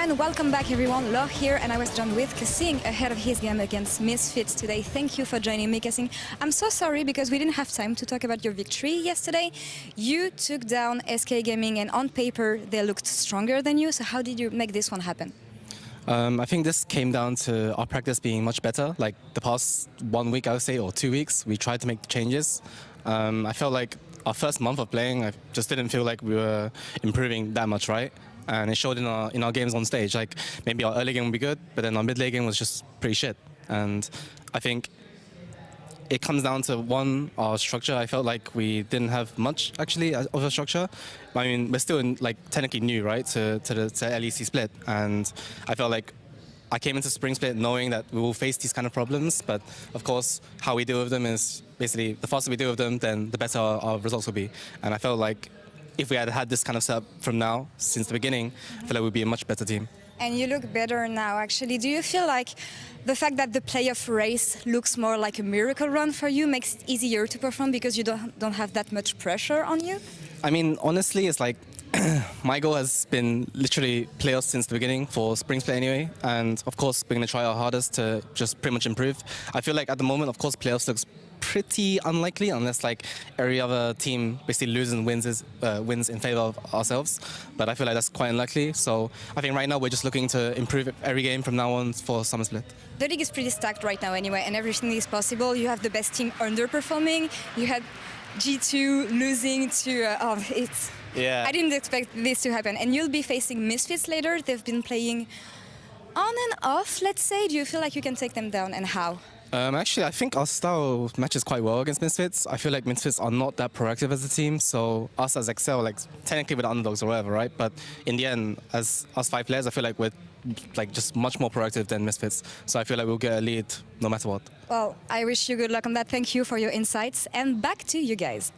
and welcome back everyone. Laure here, and I was joined with Kassing ahead of his game against Misfits today. Thank you for joining me, Kassing. I'm so sorry because we didn't have time to talk about your victory yesterday. You took down SK Gaming, and on paper they looked stronger than you. So how did you make this one happen? I think this came down to our practice being much better. Like the past 1 week, I would say, or 2 weeks, we tried to make the changes. I felt like our first month of playing, I just didn't feel like we were improving that much, right? And it showed in our games on stage. Like maybe our early game would be good, but then our mid lane game was just pretty shit. And I think it comes down to one, our structure. I felt like we didn't have much actually of a structure. I mean, we're still technically new, right, to LEC split, and I felt like I came into Spring Split knowing that we will face these kind of problems. But of course, how we deal with them is basically the faster we deal with them, then the better our results will be. And I felt like if we had had this kind of setup from now, since the beginning, I feel like we'd be a much better team. And you look better now, actually. Do you feel like the fact that the playoff race looks more like a miracle run for you makes it easier to perform because you don't have that much pressure on you? I mean, honestly, it's like my goal has been literally playoffs since the beginning for Spring Split anyway. And of course, we're going to try our hardest to just pretty much improve. I feel like at the moment, of course, playoffs looks pretty unlikely unless like every other team basically loses and wins in favor of ourselves. But I feel like that's quite unlikely. So I think right now we're just looking to improve every game from now on for Summer Split. The league is pretty stacked right now anyway, and everything is possible. You have the best team underperforming. You had G2 losing to... Yeah. I didn't expect this to happen. And you'll be facing Misfits later. They've been playing on and off, let's say. Do you feel like you can take them down, and how? Actually, I think our style matches quite well against Misfits. I feel like Misfits are not that proactive as a team, so us as Excel, like technically we're the underdogs or whatever, right? But in the end, as us 5 players, I feel like we're like just much more proactive than Misfits. So I feel like we'll get a lead no matter what. Well, I wish you good luck on that. Thank you for your insights, and back to you guys.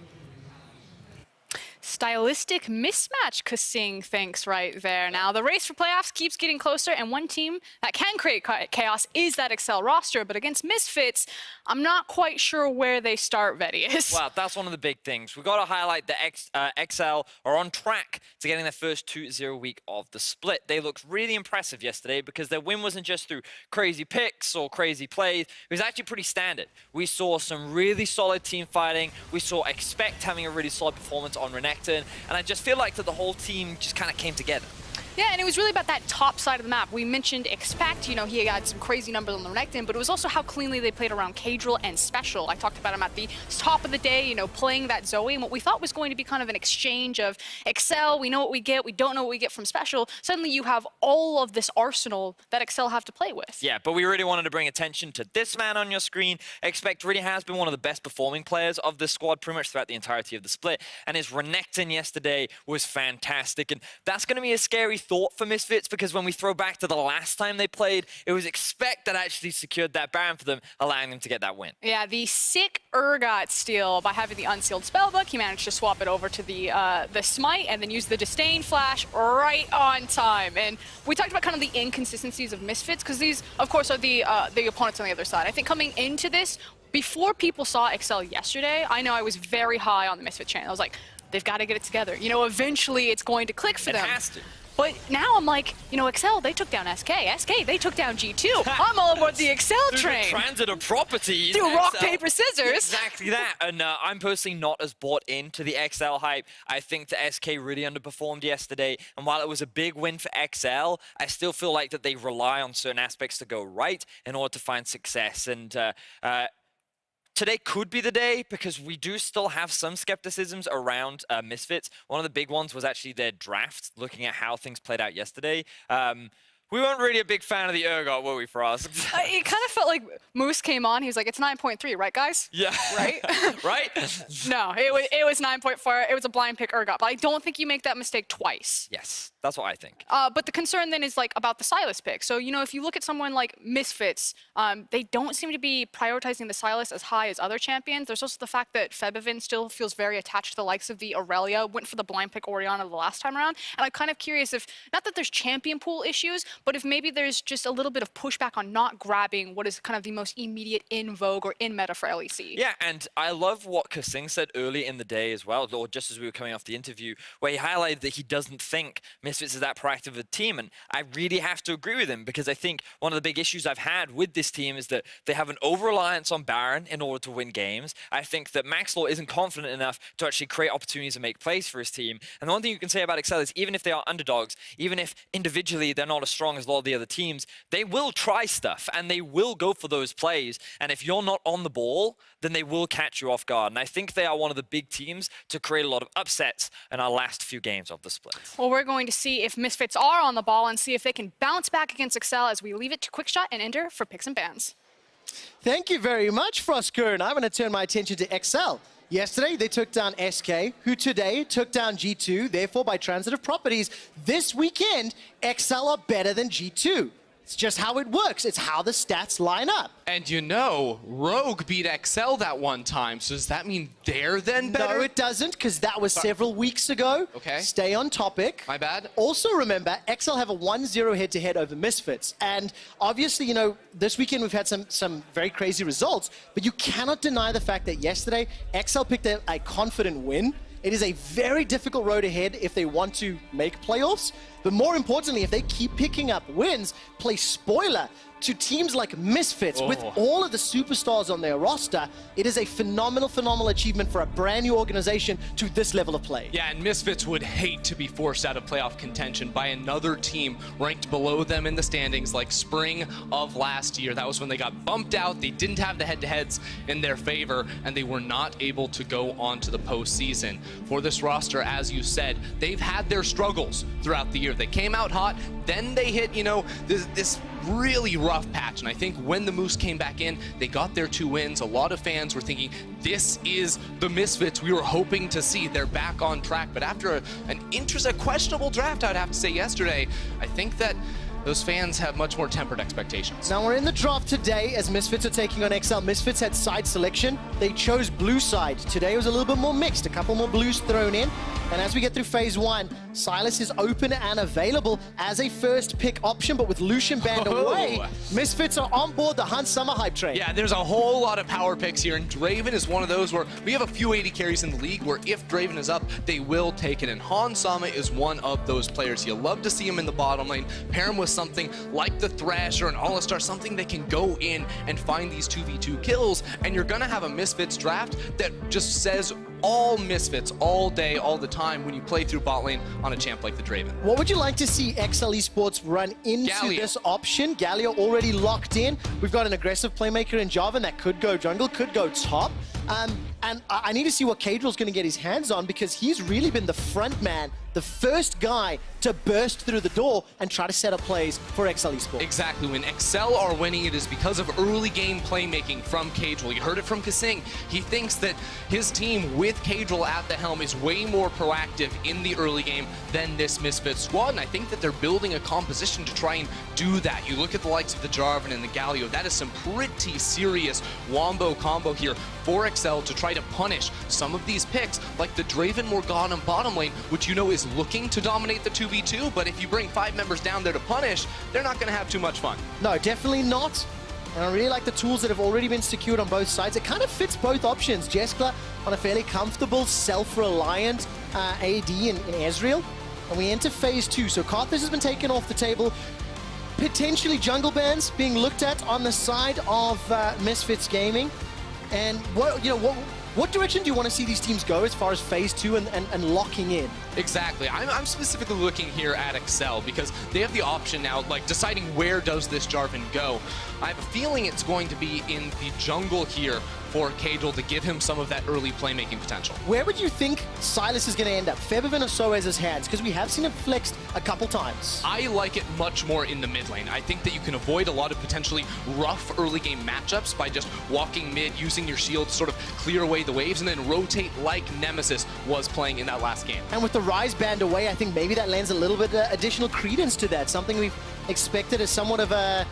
Stylistic mismatch, Kassing thinks right there. Now, the race for playoffs keeps getting closer, and one team that can create chaos is that Excel roster. But against Misfits, I'm not quite sure where they start, Vedius. Well, that's one of the big things. We've got to highlight that Excel are on track to getting their first 2-0 week of the split. They looked really impressive yesterday because their win wasn't just through crazy picks or crazy plays. It was actually pretty standard. We saw some really solid team fighting. We saw Expect having a really solid performance on Renekton. And I just feel like that the whole team just kind of came together. Yeah, and it was really about that top side of the map. We mentioned Expect, you know, he had some crazy numbers on the Renekton, but it was also how cleanly they played around Cadril and Special. I talked about him at the top of the day, you know, playing that Zoe, and what we thought was going to be kind of an exchange of Excel, we know what we get, we don't know what we get from Special. Suddenly you have all of this arsenal that Excel have to play with. Yeah, but we really wanted to bring attention to this man on your screen. Expect really has been one of the best performing players of this squad pretty much throughout the entirety of the split, and his Renekton yesterday was fantastic, and that's going to be a scary thought for Misfits because when we throw back to the last time they played, it was Expect that actually secured that Baron for them, allowing them to get that win. Yeah, the sick Urgot steal by having the unsealed spellbook. He managed to swap it over to the Smite and then use the Disdain flash right on time. And we talked about kind of the inconsistencies of Misfits because these, of course, are the opponents on the other side. I think coming into this, before people saw Excel yesterday, I know I was very high on the Misfits channel. I was like, they've got to get it together. You know, eventually it's going to click for them. It has to. But now I'm like, you know, Excel, they took down SK. SK, they took down G2. I'm all aboard the Excel train. The transit of properties. Do rock, paper, scissors. Exactly that. And I'm personally not as bought into the XL hype. I think that SK really underperformed yesterday. And while it was a big win for XL, I still feel like that they rely on certain aspects to go right in order to find success. And today could be the day because we do still have some skepticisms around Misfits. One of the big ones was actually their draft, looking at how things played out yesterday. We weren't really a big fan of the Urgot, were we, for us? It kind of felt like Moose came on. He was like, it's 9.3, right, guys? Yeah. Right? Right? No, it was 9.4. It was a blind pick Urgot. But I don't think you make that mistake twice. Yes, that's what I think. But the concern then is like about the Sylas pick. So, you know, if you look at someone like Misfits, they don't seem to be prioritizing the Sylas as high as other champions. There's also the fact that Febivin still feels very attached to the likes of the Aurelia, went for the blind pick Orianna the last time around. And I'm kind of curious if, not that there's champion pool issues, but if maybe there's just a little bit of pushback on not grabbing what is kind of the most immediate in vogue or in meta for LEC. Yeah, and I love what Kassing said early in the day as well, or just as we were coming off the interview, where he highlighted that he doesn't think Misfits is that proactive of a team, and I really have to agree with him because I think one of the big issues I've had with this team is that they have an over-reliance on Baron in order to win games. I think that Maxlaw isn't confident enough to actually create opportunities and make plays for his team. And the one thing you can say about Excel is even if they are underdogs, even if individually they're not as strong as a lot of the other teams, they will try stuff and they will go for those plays. And if you're not on the ball, then they will catch you off guard. And I think they are one of the big teams to create a lot of upsets in our last few games of the split. Well, we're going to see if Misfits are on the ball and see if they can bounce back against Excel as we leave it to Quickshot and Ender for picks and bans. Thank you very much, Frostgurn. I'm going to turn my attention to Excel. Yesterday, they took down SK, who today took down G2. Therefore, by transitive properties, this weekend, Excel are better than G2. It's just how it works. It's how the stats line up. And you know, Rogue beat XL that one time, so does that mean they're then better? No, it doesn't, because that was several weeks ago. Okay. Stay on topic. My bad. Also remember, XL have a 1-0 head-to-head over Misfits. And obviously, you know, this weekend we've had some very crazy results, but you cannot deny the fact that yesterday, XL picked a confident win. It is a very difficult road ahead if they want to make playoffs. But more importantly, if they keep picking up wins, play spoiler to teams like Misfits with all of the superstars on their roster, it is a phenomenal achievement for a brand new organization to this level of play. Yeah, and Misfits would hate to be forced out of playoff contention by another team ranked below them in the standings like spring of last year. That was when they got bumped out. They didn't have the head-to-heads in their favor, and they were not able to go on to the postseason. For this roster, as you said, they've had their struggles throughout the year. They came out hot, then they hit, you know, this really rough patch. And I think when the Moose came back in, they got their 2 wins. A lot of fans were thinking, this is the Misfits we were hoping to see. They're back on track. But after a questionable draft, I'd have to say yesterday, I think that those fans have much more tempered expectations. Now we're in the draft today as Misfits are taking on XL. Misfits had side selection. They chose blue side. Today was a little bit more mixed, a couple more blues thrown in. And as we get through phase 1, Silas is open and available as a first pick option, but with Lucian banned away, Misfits are on board the Hunt Summer Hype train. Yeah, there's a whole lot of power picks here, and Draven is one of those where we have a few 80 carries in the league where if Draven is up, they will take it, and Han Sama is one of those players. You love to see him in the bottom lane, pair him with something like the Thresh or an All-Star, something that can go in and find these 2v2 kills, and you're gonna have a Misfits draft that just says all Misfits all day, all the time when you play through bot lane on a champ like the Draven. What would you like to see XL Esports run into this option? Galio already locked in. We've got an aggressive playmaker in Jarvan that could go jungle, could go top. And I need to see what Cadrill's going to get his hands on because he's really been the front man, the first guy to burst through the door and try to set up plays for XL Esports. Exactly. When XL are winning, it is because of early game playmaking from Cadrill. You heard it from Kasing. He thinks that his team with Cadrill at the helm is way more proactive in the early game than this Misfits squad, and I think that they're building a composition to try and do that. You look at the likes of the Jarvan and the Galio, that is some pretty serious wombo combo here for XL to try to punish some of these picks like the Draven Morgana bottom lane, which you know is looking to dominate the 2v2, but if you bring 5 members down there to punish, they're not going to have too much fun. No, definitely not. And I really like the tools that have already been secured on both sides. It kind of fits both options. Jeskla on a fairly comfortable, self-reliant AD in Ezreal. And we enter phase 2. So Karthus has been taken off the table. Potentially jungle bans being looked at on the side of Misfits Gaming. And what direction do you want to see these teams go as far as phase 2 and locking in? Exactly. I'm specifically looking here at Excel because they have the option now, like deciding where does this Jarvan go. I have a feeling it's going to be in the jungle here for Cadrill to give him some of that early playmaking potential. Where would you think Silas is going to end up? Febiven or Soaz's hands? Because we have seen him flexed a couple times. I like it much more in the mid lane. I think that you can avoid a lot of potentially rough early game matchups by just walking mid, using your shield to sort of clear away the waves, and then rotate like Nemesis was playing in that last game. And with the Rise banned away, I think maybe that lends a little bit additional credence to that. Something we've expected as somewhat of a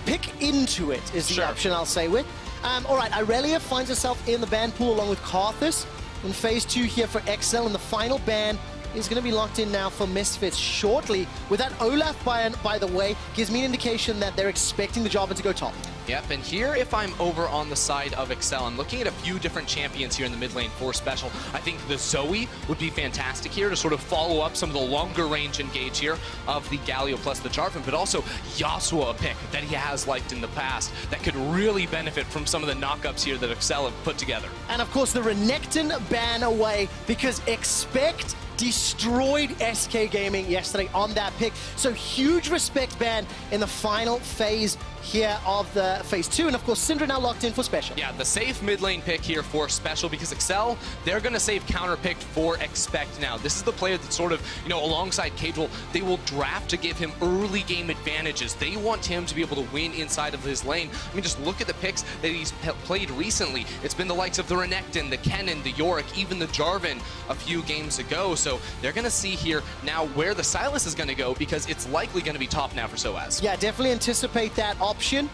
pick into it is the option I'll say with. All right, Irelia finds herself in the ban pool along with Karthus in phase 2 here for XL, and the final ban is going to be locked in now for Misfits shortly. With that Olaf, by the way, gives me an indication that they're expecting the Jarvan to go top. Yep, and here if I'm over on the side of Excel, I'm looking at a few different champions here in the mid lane for Special. I think the Zoe would be fantastic here to sort of follow up some of the longer range engage here of the Galio plus the Jarvan, but also Yasuo, a pick that he has liked in the past that could really benefit from some of the knockups here that Excel have put together. And of course the Renekton ban away because Expect destroyed SK Gaming yesterday on that pick. So huge respect ban in the final phase here of the phase 2, and of course Syndra now locked in for Special. Yeah, the safe mid lane pick here for Special because Excel, they're going to save counter pick for Expect now. This is the player that sort of, alongside Cadril, they will draft to give him early game advantages. They want him to be able to win inside of his lane. I mean, just look at the picks that he's played recently. It's been the likes of the Renekton, the Kennen, the Yorick, even the Jarvan a few games ago. So they're going to see here now where the Sylas is going to go because it's likely going to be top now for Soaz. Yeah, definitely anticipate that option.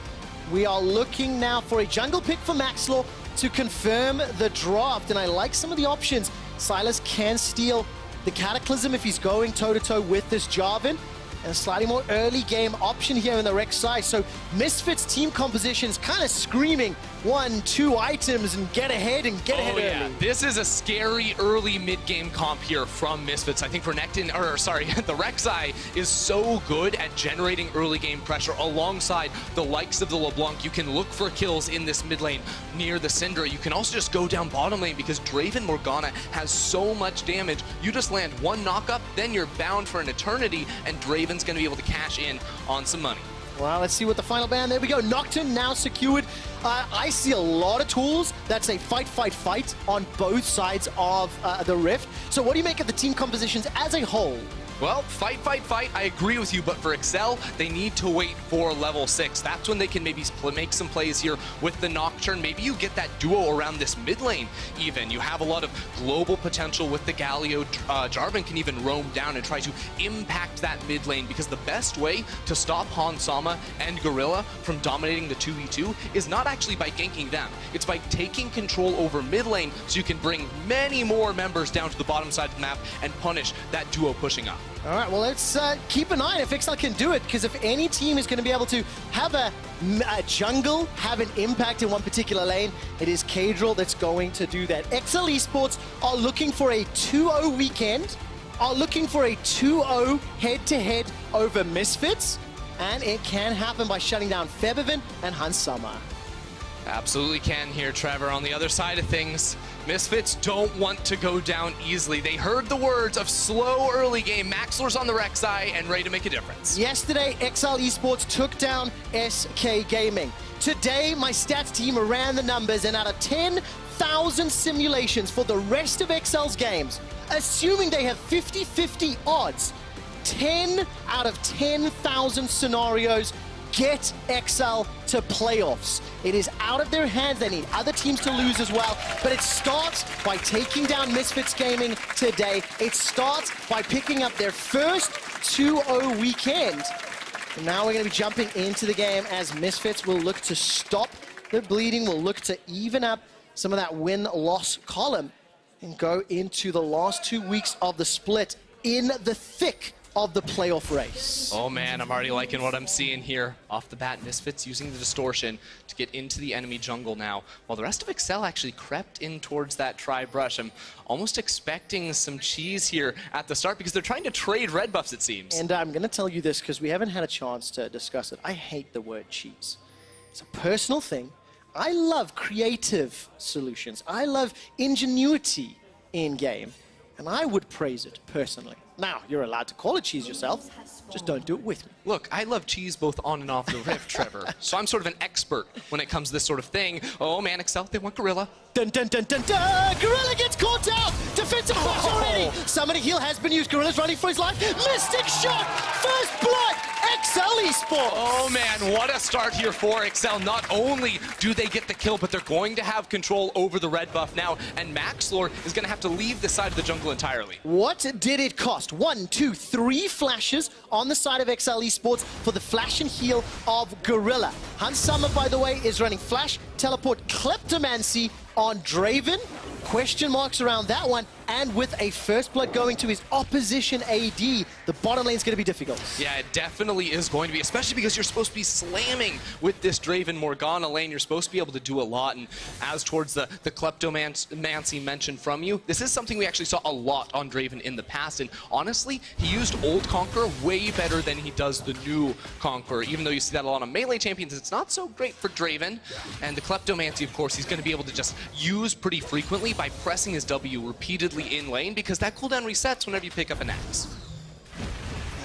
We are looking now for a jungle pick for Maxlaw to confirm the draft, and I like some of the options. Sylas can steal the Cataclysm if he's going toe-to-toe with this Jarvan, and a slightly more early game option here in the Rek'Sai. So Misfits team composition's kind of screaming 1, 2 items and get ahead and get ahead early. This is a scary early mid-game comp here from Misfits. I think the Rek'Sai is so good at generating early game pressure alongside the likes of the LeBlanc. You can look for kills in this mid lane near the Syndra. You can also just go down bottom lane because Draven Morgana has so much damage. You just land one knockup, then you're bound for an eternity, and Draven's going to be able to cash in on some money. Well, let's see what the final ban. There we go. Nocturne now secured. I see a lot of tools that say fight, fight, fight on both sides of the Rift. So what do you make of the team compositions as a whole? Well, fight, fight, fight, I agree with you, but for Excel, they need to wait for level 6. That's when they can maybe make some plays here with the Nocturne. Maybe you get that duo around this mid lane even. You have a lot of global potential with the Galio. Jarvan can even roam down and try to impact that mid lane because the best way to stop Han Sama and Gorilla from dominating the 2v2 is not actually by ganking them. It's by taking control over mid lane so you can bring many more members down to the bottom side of the map and punish that duo pushing up. All right, well, let's keep an eye if XL can do it, because if any team is going to be able to have a jungle, have an impact in one particular lane, it is Cadril that's going to do that. XL Esports are looking for a 2-0 weekend, are looking for a 2-0 head-to-head over Misfits, and it can happen by shutting down Febiven and Hans Sama. Absolutely can here, Trevor. On the other side of things, Misfits don't want to go down easily. They heard the words of slow early game. Maxlor's on the Rek'Sai and ready to make a difference. Yesterday, XL Esports took down SK Gaming. Today, my stats team ran the numbers, and out of 10,000 simulations for the rest of XL's games, assuming they have 50-50 odds, 10 out of 10,000 scenarios get XL to playoffs. It is out of their hands. They need other teams to lose as well. But it starts by taking down Misfits Gaming today. It starts by picking up their first 2-0 weekend. And now we're going to be jumping into the game as Misfits will look to stop the bleeding, will look to even up some of that win-loss column and go into the last 2 weeks of the split in the thick of the playoff race. Oh man, I'm already liking what I'm seeing here. Off the bat, Misfits using the distortion to get into the enemy jungle now, while the rest of Excel actually crept in towards that tri-brush. I'm almost expecting some cheese here at the start because they're trying to trade red buffs, it seems. And I'm going to tell you this because we haven't had a chance to discuss it. I hate the word cheese. It's a personal thing. I love creative solutions. I love ingenuity in game, and I would praise it personally. Now, you're allowed to call it cheese yourself, just don't do it with me. Look, I love cheese both on and off the Rift, Trevor. So I'm sort of an expert when it comes to this sort of thing. Oh man, Excel, they want Gorilla. Dun dun dun dun dun! Gorilla gets caught out! Defensive flash already! Summoning heal has been used. Gorilla's running for his life. Mystic shot! First blood! XL Esports! Oh man, what a start here for Excel. Not only do they get the kill, but they're going to have control over the red buff now, and Maxlor is going to have to leave the side of the jungle entirely. What did it cost? 1, 2, 3 flashes on the side of XL Esports for the flash and heal of Gorilla. Hans Sama, by the way, is running flash, teleport, kleptomancy on Draven. Question marks around that one, and with a first blood going to his opposition AD, the bottom lane is going to be difficult. Yeah, it definitely is going to be, especially because you're supposed to be slamming with this Draven Morgana lane. You're supposed to be able to do a lot, and as towards the Kleptomancy mentioned from you, this is something we actually saw a lot on Draven in the past, and honestly, he used old Conqueror way better than he does the new Conqueror. Even though you see that a lot on melee champions, it's not so great for Draven, and the Kleptomancy, of course, he's going to be able to just use pretty frequently by pressing his W repeatedly in lane, because that cooldown resets whenever you pick up an axe.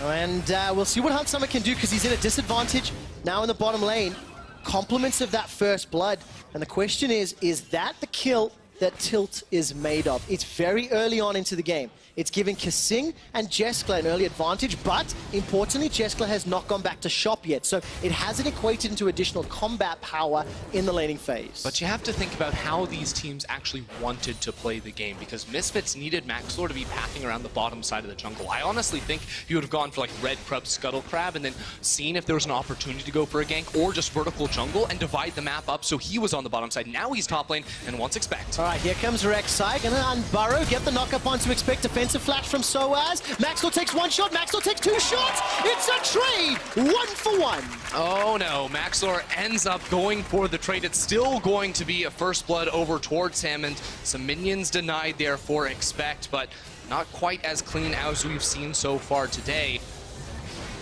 And we'll see what Hunt can do, because he's in a disadvantage now in the bottom lane. Compliments of that first blood. And the question is that the kill that Tilt is made of? It's very early on into the game. It's giving Kasing and Jeskla an early advantage, but importantly, Jeskla has not gone back to shop yet, so it hasn't equated into additional combat power in the laning phase. But you have to think about how these teams actually wanted to play the game, because Misfits needed Maxlor to be pathing around the bottom side of the jungle. I honestly think he would have gone for like Red Crab, Scuttle Crab, and then seen if there was an opportunity to go for a gank, or just vertical jungle and divide the map up so he was on the bottom side. Now he's top lane, and wants expect. All right, here comes Rek'Sai, gonna unburrow, get the knock up on to expect defensive flash from Soaz. Maxwell takes one shot, Maxwell takes two shots. It's a trade, 1-for-1. Oh no, Maxlor ends up going for the trade. It's still going to be a first blood over towards him, and some minions denied there for expect, but not quite as clean as we've seen so far today.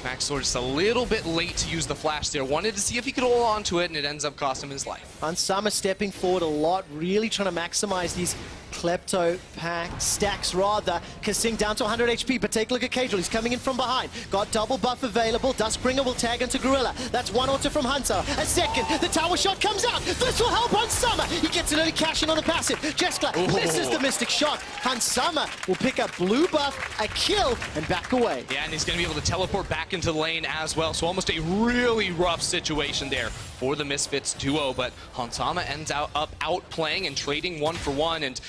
Maxlor just a little bit late to use the flash there. Wanted to see if he could hold on to it, and it ends up costing him his life. Unsummer stepping forward a lot, really trying to maximize these Klepto pack stacks rather. Kasing down to 100 HP, but take a look at Cajal. He's coming in from behind. Got double buff available. Duskbringer will tag into Gorilla. That's one auto from Hunter. A second. The tower shot comes out. This will help Hunsummer. He gets an early cash in on the passive. Jeskla misses the Mystic Shot. Hunsummer will pick up blue buff, a kill, and back away. Yeah, and he's going to be able to teleport back into the lane as well. So almost a really rough situation there for the Misfits duo, but Hunsama ends up outplaying and trading 1-for-1, and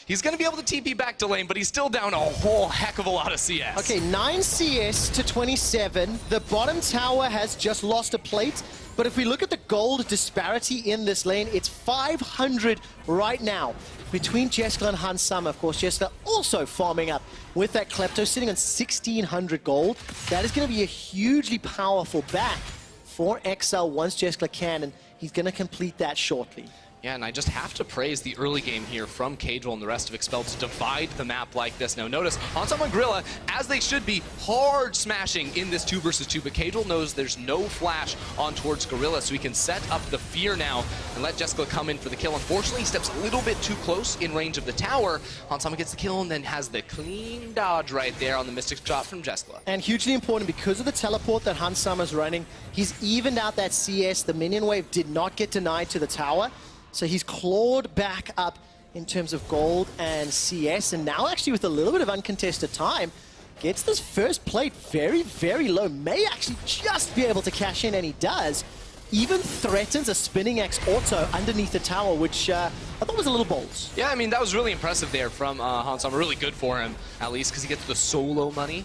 he's going to be able to TP back to lane, but he's still down a whole heck of a lot of CS. Okay, 9 CS to 27. The bottom tower has just lost a plate, but if we look at the gold disparity in this lane, it's 500 right now between Jeskla and Hunsama. Of course, Jeskla also farming up with that Klepto, sitting on 1,600 gold. That is going to be a hugely powerful back for XL once Jeskla can, and he's going to complete that shortly. Yeah, and I just have to praise the early game here from Cajal and the rest of Expelled to divide the map like this. Now notice, Hunsama and Gorilla, as they should be, hard smashing in this 2 versus 2, but Cajal knows there's no flash on towards Gorilla, so he can set up the fear now and let Jeskla come in for the kill. Unfortunately, he steps a little bit too close in range of the tower. Hunsama gets the kill and then has the clean dodge right there on the Mystic Shot from Jeskla. And hugely important, because of the teleport that Hunsama's running, he's evened out that CS. The minion wave did not get denied to the tower. So he's clawed back up in terms of gold and CS, and now actually with a little bit of uncontested time, gets this first plate very, very low. May actually just be able to cash in, and he does. Even threatens a spinning X auto underneath the tower, which I thought was a little bold. Yeah, I mean, that was really impressive there from Hunsama. Really good for him, at least, because he gets the solo money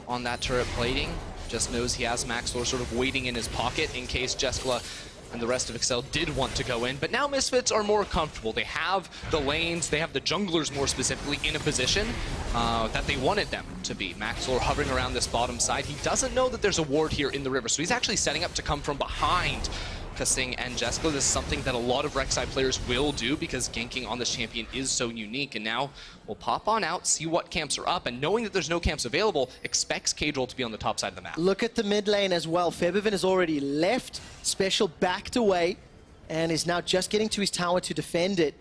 on that turret plating. Just knows he has Maxlor sort of waiting in his pocket in case Jeskla and the rest of Excel did want to go in, but now Misfits are more comfortable. They have the lanes, they have the junglers more specifically in a position that they wanted them to be. Maxlor hovering around this bottom side. He doesn't know that there's a ward here in the river, so he's actually setting up to come from behind Kasing and Jeskla. This is something that a lot of Rek'Sai players will do because ganking on this champion is so unique. And now we'll pop on out, see what camps are up, and knowing that there's no camps available, expects Cajal to be on the top side of the map. Look at the mid lane as well. Febiven has already left, Special backed away, and is now just getting to his tower to defend it.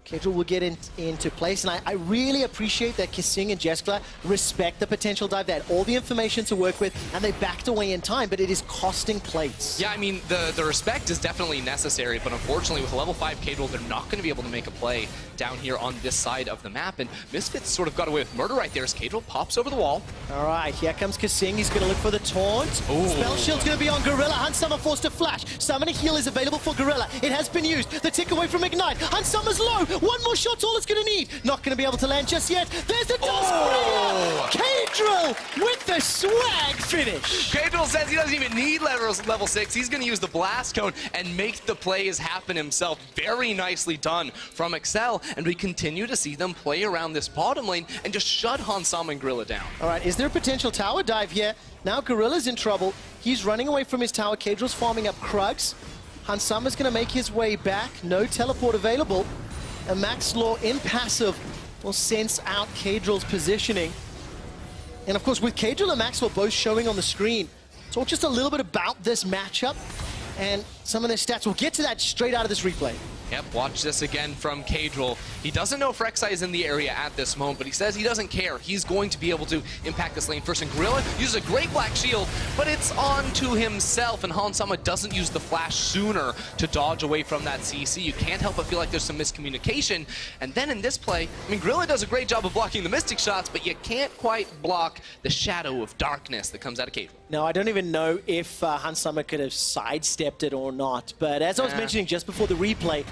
Cajal will get into place, and I really appreciate that Kasing and Jeskla respect the potential dive. They had all the information to work with, and they backed away in time, but it is costing plates. Yeah, I mean, the respect is definitely necessary, but unfortunately with a level 5 Cajal, they're not going to be able to make a play down here on this side of the map, and Misfits sort of got away with murder right there as Cajal pops over the wall. All right, here comes Kasing. He's going to look for the taunt. Ooh. Spell Shield's going to be on Gorilla. Hunsummer forced to flash. Summoning Heal is available for Gorilla. It has been used. The tick away from Ignite. Hunsummer's low. One more shot's all it's going to need. Not going to be able to land just yet. There's the dust bringer. Kadrill with the swag finish. Kadrill says he doesn't even need level 6. He's going to use the blast cone and make the plays happen himself. Very nicely done from Excel, and we continue to see them play around this bottom lane and just shut Hansama and Gorilla down. All right, is there a potential tower dive here? Now Gorilla's in trouble. He's running away from his tower. Kadrill's farming up Krugs. Hansama's going to make his way back. No teleport available. And Max Law in passive will sense out Kadrill's positioning. And of course, with Kadrill and Max Law both showing on the screen, talk just a little bit about this matchup and some of their stats. We'll get to that straight out of this replay. Yep, watch this again from Kadrill. He doesn't know if Rek'Sai is in the area at this moment, but he says he doesn't care. He's going to be able to impact this lane first. And Gorilla uses a great black shield, but it's on to himself, and Hansama doesn't use the flash sooner to dodge away from that CC. You can't help but feel like there's some miscommunication. And then in this play, I mean, Gorilla does a great job of blocking the Mystic shots, but you can't quite block the shadow of darkness that comes out of Kadrill. Now, I don't even know if Hansama could have sidestepped it or not, but as I was mentioning just before the replay,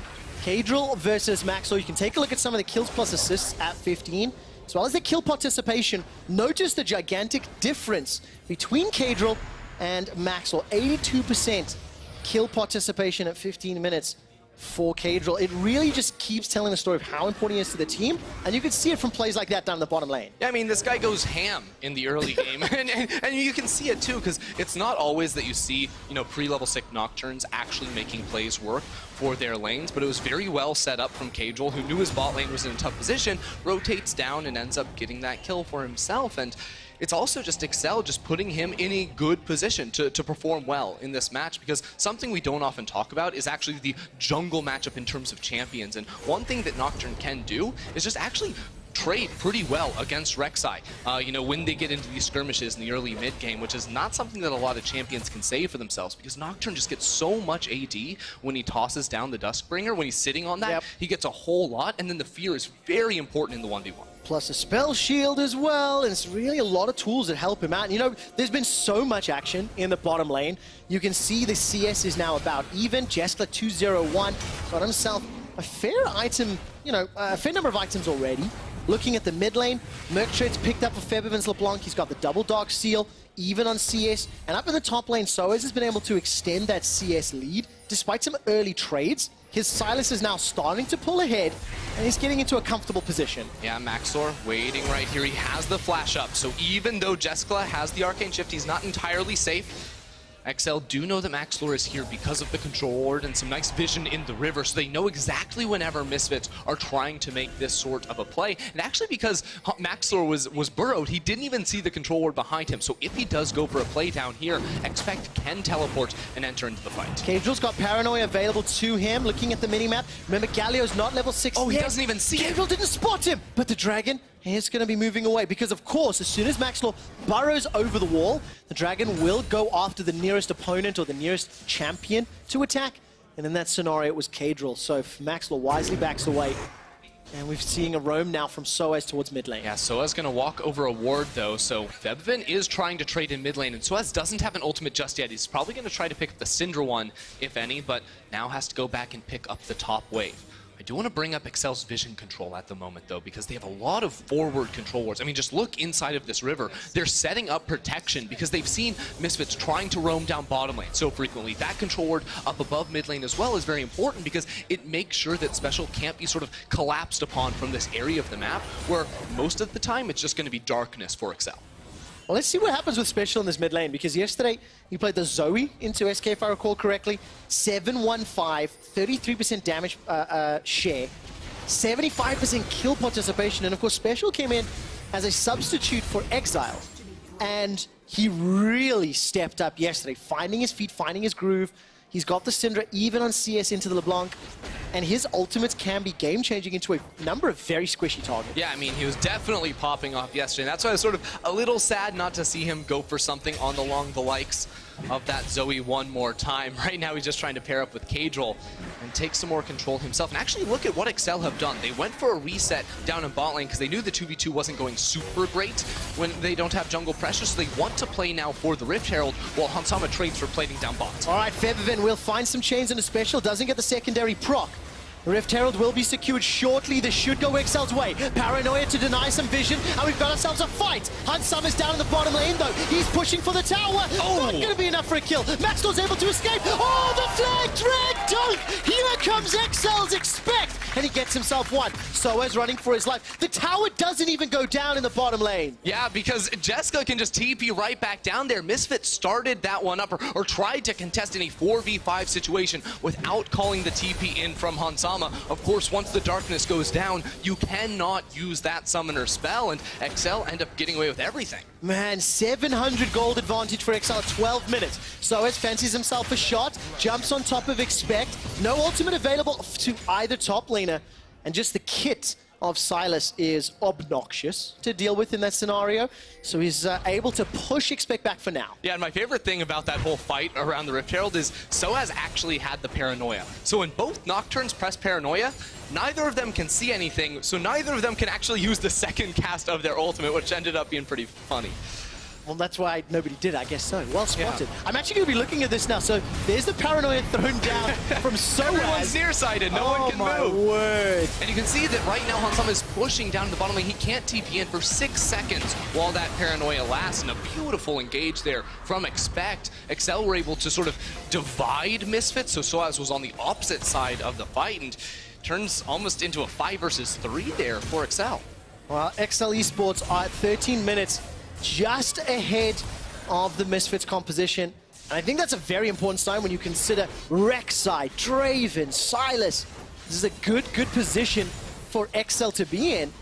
Kadrill versus Max Law, you can take a look at some of the kills plus assists at 15, as well as the kill participation. Notice the gigantic difference between Kadrill and Max Law. 82% kill participation at 15 minutes for Kadrill. It really just keeps telling the story of how important he is to the team, and you can see it from plays like that down the bottom lane. Yeah, I mean, this guy goes ham in the early game, and you can see it too, because it's not always that you see, you know, pre-level 6 Nocturnes actually making plays work for their lanes, but it was very well set up from Kadrill, who knew his bot lane was in a tough position, rotates down and ends up getting that kill for himself. And it's also just Excel just putting him in a good position to perform well in this match, because something we don't often talk about is actually the jungle matchup in terms of champions. And one thing that Nocturne can do is just actually trade pretty well against Rek'Sai, you know, when they get into these skirmishes in the early mid game, which is not something that a lot of champions can say for themselves, because Nocturne just gets so much AD when he tosses down the Duskbringer. When he's sitting on that, he gets a whole lot, and then the fear is very important in the 1v1. Plus a spell shield as well, and it's really a lot of tools that help him out. And, you know, there's been so much action in the bottom lane. You can see the CS is now about even. Jeskla 201 got himself a fair item, you know, a fair number of items already. Looking at the mid lane, Merctread's picked up for Febiven's LeBlanc. He's got the double dark seal, even on CS. And up in the top lane, Soaz has been able to extend that CS lead despite some early trades. His Sylas is now starting to pull ahead, and he's getting into a comfortable position. Yeah, Maxor waiting right here. He has the flash up, so even though Jeskla has the Arcane Shift, he's not entirely safe. XL do know that Maxlor is here because of the control ward and some nice vision in the river, so they know exactly whenever Misfits are trying to make this sort of a play. And actually, because Maxlor was burrowed, he didn't even see the control ward behind him. So if he does go for a play down here, Expect can teleport and enter into the fight. Kadrill's got Paranoia available to him. Looking at the minimap, remember Galio's not level 6 Oh, yet. he doesn't even see it. Kadrill didn't spot him, but the dragon is going to be moving away because, of course, as soon as Maxlor burrows over the wall, the dragon will go after the nearest opponent or the nearest champion to attack. And in that scenario, it was Kadrill. So Maxlor wisely backs away. And we're seeing a roam now from Soaz towards mid lane. Yeah, Soaz going to walk over a ward, though. So Febiven is trying to trade in mid lane, and Soaz doesn't have an ultimate just yet. He's probably going to try to pick up the Syndra one, if any, but now has to go back and pick up the top wave. I do want to bring up Excel's vision control at the moment, though, because they have a lot of forward control wards. I mean, just look inside of this river. They're setting up protection because they've seen Misfits trying to roam down bottom lane so frequently. That control ward up above mid lane as well is very important because it makes sure that Special can't be sort of collapsed upon from this area of the map where most of the time it's just going to be darkness for Excel. Well, let's see what happens with Special in this mid lane, because yesterday he played the Zoe into SK, if I recall correctly. 715, 33% damage share, 75% kill participation, and of course Special came in as a substitute for Exile. And he really stepped up yesterday, finding his feet, finding his groove. He's got the Syndra even on CS into the LeBlanc, and his ultimates can be game-changing into a number of very squishy targets. Yeah, I mean, he was definitely popping off yesterday, and that's why I was sort of a little sad not to see him go for something along the likes of that Zoe one more time. Right now, he's just trying to pair up with Kadrill and take some more control himself. And actually, look at what Excel have done. They went for a reset down in bot lane because they knew the 2v2 wasn't going super great when they don't have jungle pressure, so they want to play now for the Rift Herald while Hansama trades for plating down bot. All right, Febiven will find some chains in a Special, doesn't get the secondary proc. Rift Herald will be secured shortly. This should go Excel's way. Paranoia to deny some vision, and we've got ourselves a fight. Hunt Summer's down in the bottom lane, though. He's pushing for the tower. Not going to be enough for a kill. Maxwell's able to escape. Oh, the flag drag dunk! Here comes Excel's Expect, and he gets himself one. Soaz running for his life. The tower doesn't even go down in the bottom lane. Yeah, because Jessica can just TP right back down there. Misfits started that one up, or tried to contest in a 4v5 situation without calling the TP in from Hansama. Of course, once the darkness goes down, you cannot use that summoner spell, and XL end up getting away with everything. Man, 700 gold advantage for XL at 12 minutes. Soaz fancies himself a shot, jumps on top of Expect. No ultimate available to either top laner, and just the kit of Silas is obnoxious to deal with in that scenario, so he's able to push Expect back for now. Yeah, and my favorite thing about that whole fight around the Rift Herald is Soaz actually had the Paranoia. So when both Nocturnes press Paranoia, neither of them can see anything, so neither of them can actually use the second cast of their ultimate, which ended up being pretty funny. Well, that's why nobody did, I guess so. Well spotted. Yeah. I'm actually going to be looking at this now. So there's the Paranoia thrown down from Soaz. Everyone's nearsighted. No one can move. Oh, my word. And you can see that right now Hansama is pushing down to the bottom lane. He can't TP in for 6 seconds while that Paranoia lasts. And a beautiful engage there from Expect. XL were able to sort of divide Misfits. So Soaz was on the opposite side of the fight and turns almost into a 5 versus 3 there for XL. Well, XL Esports are at 13 minutes. Just ahead of the Misfits composition. And I think that's a very important sign when you consider Rek'Sai, Draven, Silas. This is a good position for XL to be in.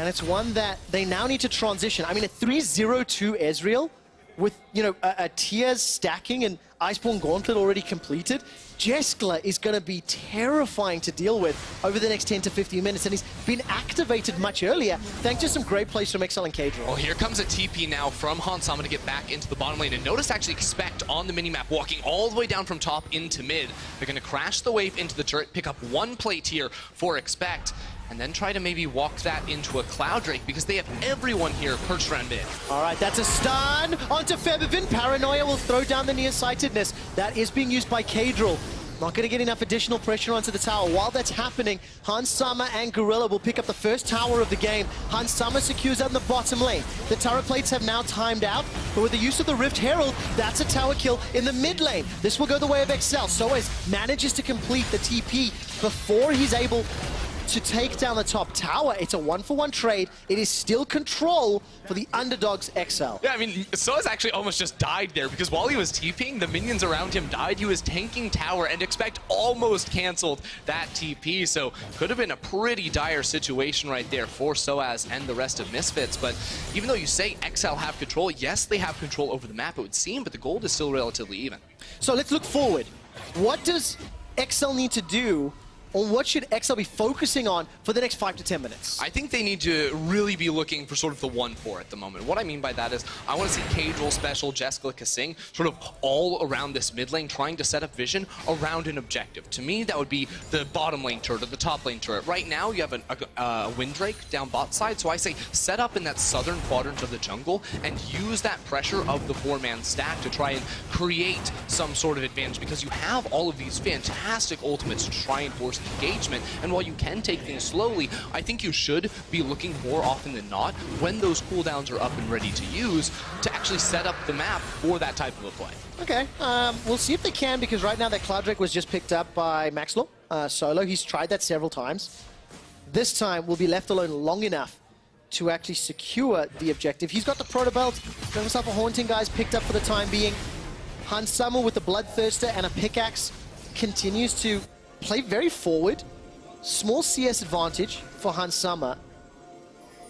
And it's one that they now need to transition. I mean, a 3-0-2 Ezreal with, you know, a tiers stacking and Iceborne Gauntlet already completed. Jeskla is going to be terrifying to deal with over the next 10 to 15 minutes, and he's been activated much earlier thanks to some great plays from XL and Cadro. Well, here comes a TP now from Hansama to get back into the bottom lane, and notice actually Expect on the minimap walking all the way down from top into mid. They're going to crash the wave into the turret, pick up one plate here for Expect, and then try to maybe walk that into a Cloud Drake because they have everyone here perched around mid. All right, that's a stun onto Febivin. Paranoia will throw down the nearsightedness. That is being used by Cadril. Not going to get enough additional pressure onto the tower. While that's happening, Hansama and Gorilla will pick up the first tower of the game. Hansama secures out in the bottom lane. The turret plates have now timed out, but with the use of the Rift Herald, that's a tower kill in the mid lane. This will go the way of XL. Soaz manages to complete the TP before he's able to take down the top tower. It's a 1-for-1 trade. It is still control for the underdogs XL. Yeah, I mean, Soaz actually almost just died there because while he was TPing, the minions around him died. He was tanking tower, and Expect almost canceled that TP. So could have been a pretty dire situation right there for Soaz and the rest of Misfits. But even though you say XL have control, yes, they have control over the map, it would seem, but the gold is still relatively even. So let's look forward. What does XL need to do, or what should XL be focusing on for the next 5 to 10 minutes? I think they need to really be looking for sort of the 1-4 at the moment. What I mean by that is I want to see Cadril, Special, Jessica, Kasing sort of all around this mid lane trying to set up vision around an objective. To me, that would be the bottom lane turret or the top lane turret. Right now, you have a Windrake down bot side, so I say set up in that southern quadrant of the jungle and use that pressure of the 4-man stack to try and create some sort of advantage because you have all of these fantastic ultimates to try and force engagement, and while you can take things slowly, I think you should be looking more often than not when those cooldowns are up and ready to use to actually set up the map for that type of a play. Okay, we'll see if they can, because right now that Cloud Drake was just picked up by Maxlaw solo. He's tried that several times. This time will be left alone long enough to actually secure the objective. He's got the Proto Belt, got himself a Haunting Guys picked up for the time being. Hansama with the Bloodthirster and a pickaxe continues to play very forward. Small CS advantage for Hansama.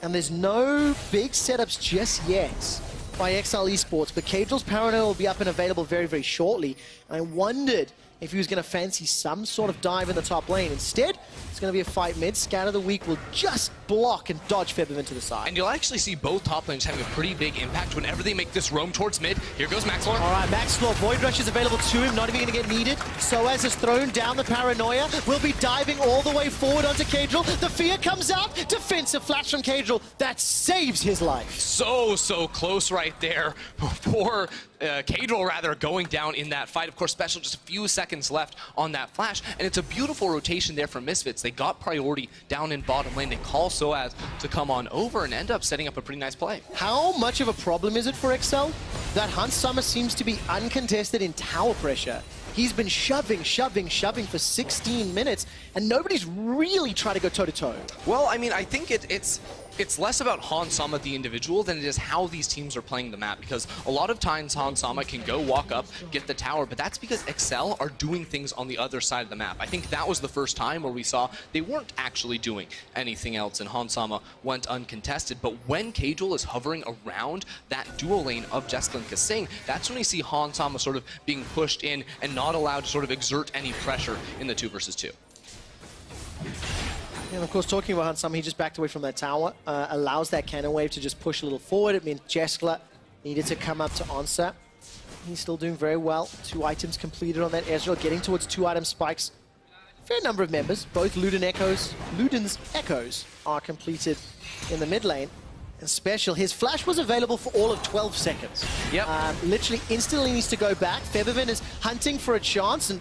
And there's no big setups just yet by XL Esports, but Cadril's Paranoia will be up and available very, very shortly. And I wondered if he was going to fancy some sort of dive in the top lane. Instead, it's going to be a fight mid. Scan of the Week will just block and dodge Febivin to the side. And you'll actually see both top lanes having a pretty big impact whenever they make this roam towards mid. Here goes Maxlor. All right, Maxlor, Void Rush is available to him, not even going to get needed. Soaz has thrown down the Paranoia. Will be diving all the way forward onto Cadril. The Fear comes out. Defensive flash from Cadril. That saves his life. So close right there. Poor Cadril rather going down in that fight. Of course, Special just a few seconds left on that flash, and it's a beautiful rotation there from Misfits. They got priority down in bottom lane. They call Soaz to come on over and end up setting up a pretty nice play. How much of a problem is it for XL that Hans Summer seems to be uncontested in tower pressure? He's been shoving for 16 minutes, and nobody's really trying to go toe-to-toe. Well, I mean, I think it's less about Hans Sama the individual than it is how these teams are playing the map, because a lot of times Hans Sama can go walk up, get the tower, but that's because XL are doing things on the other side of the map. I think that was the first time where we saw they weren't actually doing anything else, and Hans Sama went uncontested. But when Cadril is hovering around that duo lane of Jessica and Kasing, that's when we see Hans Sama sort of being pushed in and not allowed to sort of exert any pressure in the 2 versus 2. And of course, talking about Hans Summer, he just backed away from that tower, allows that cannon wave to just push a little forward. It means Jeskla needed to come up to answer. He's still doing very well. 2 items completed on that Ezreal, getting towards 2 item spikes. Fair number of members, both Luden's Echoes are completed in the mid lane. And Special, his flash was available for all of 12 seconds. Yep. Literally instantly needs to go back. Febivin is hunting for a chance, and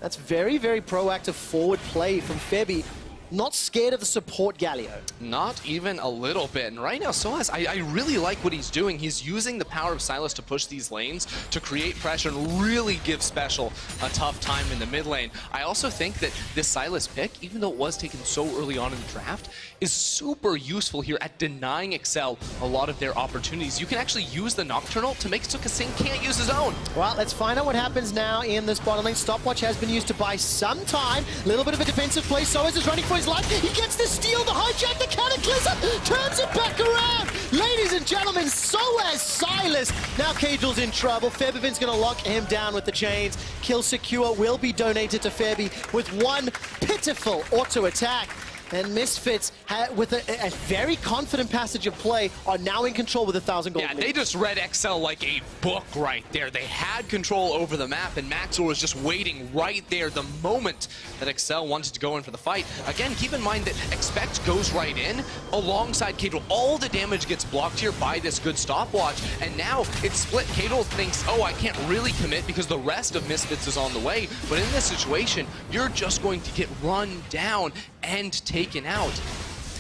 that's very, very proactive forward play from Febby. Not scared of the support Galio. Not even a little bit. And right now, Soaz, I really like what he's doing. He's using the power of Sylas to push these lanes, to create pressure and really give Special a tough time in the mid lane. I also think that this Sylas pick, even though it was taken so early on in the draft, is super useful here at denying Excel a lot of their opportunities. You can actually use the Nocturnal to make so Kasing can't use his own. Well, let's find out what happens now in this bottom lane. Stopwatch has been used to buy some time. A little bit of a defensive play. Soaz is running for his life. He gets the steal, the hijack, the cataclysm, turns it back around. Ladies and gentlemen, Soaz Sylas. Now Cadril's in trouble. Febivin's going to lock him down with the chains. Kill secure will be donated to Febby with 1 pitiful auto attack. And Misfits, with a very confident passage of play, are now in control with 1,000 gold. Yeah, they just read XL like a book right there. They had control over the map, and Maxwell was just waiting right there the moment that XL wanted to go in for the fight. Again, keep in mind that Expect goes right in alongside Cadril. All the damage gets blocked here by this good stopwatch, and now it's split. Cadril thinks, oh, I can't really commit because the rest of Misfits is on the way. But in this situation, you're just going to get run down and taken out.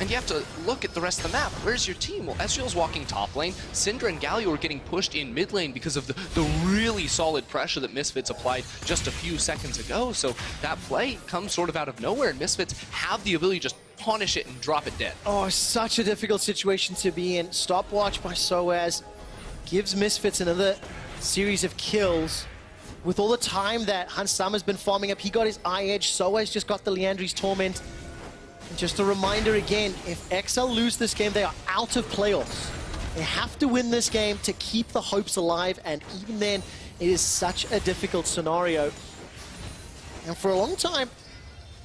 And you have to look at the rest of the map. Where's your team? Well, Ezreal's walking top lane. Syndra and Galio are getting pushed in mid lane because of the really solid pressure that Misfits applied just a few seconds ago. So that play comes sort of out of nowhere, and Misfits have the ability to just punish it and drop it dead. Oh, such a difficult situation to be in. Stopwatch by Soaz gives Misfits another series of kills. With all the time that Hans Summer's been farming up, he got his eye edge. Soaz just got the Liandry's Torment. Just a reminder again, if XL lose this game, they are out of playoffs. They have to win this game to keep the hopes alive, and even then, it is such a difficult scenario. And for a long time,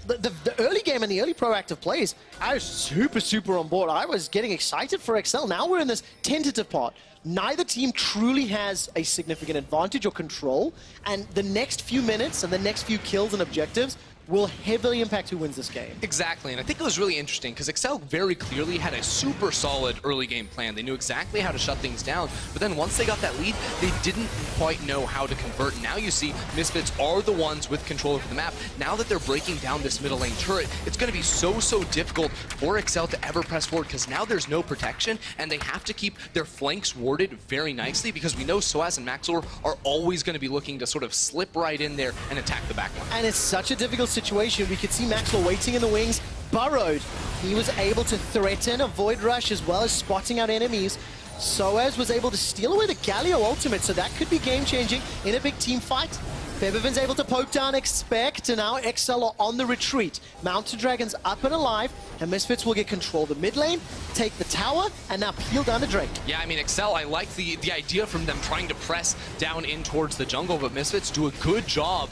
the early game and the early proactive plays, I was super on board. I was getting excited for XL. Now we're in this tentative part. Neither team truly has a significant advantage or control, and the next few minutes and the next few kills and objectives will heavily impact who wins this game. Exactly, and I think it was really interesting because Excel very clearly had a super solid early game plan. They knew exactly how to shut things down, but then once they got that lead, they didn't quite know how to convert. Now you see Misfits are the ones with control over the map. Now that they're breaking down this middle lane turret, it's going to be so difficult for Excel to ever press forward because now there's no protection, and they have to keep their flanks warded very nicely because we know Soaz and Maxor are always going to be looking to sort of slip right in there and attack the back line. And it's such a difficult situation. We could see Maxwell waiting in the wings, burrowed. He was able to threaten a Void Rush as well as spotting out enemies. Soaz was able to steal away the Galio ultimate, so that could be game-changing in a big team fight. Febivin's able to poke down Expect, and now XL are on the retreat. Mountain Dragon's up and alive, and Misfits will get control of the mid lane, take the tower, and now peel down the Drake. Yeah, I mean, Excel, I like the idea from them trying to press down in towards the jungle, but Misfits do a good job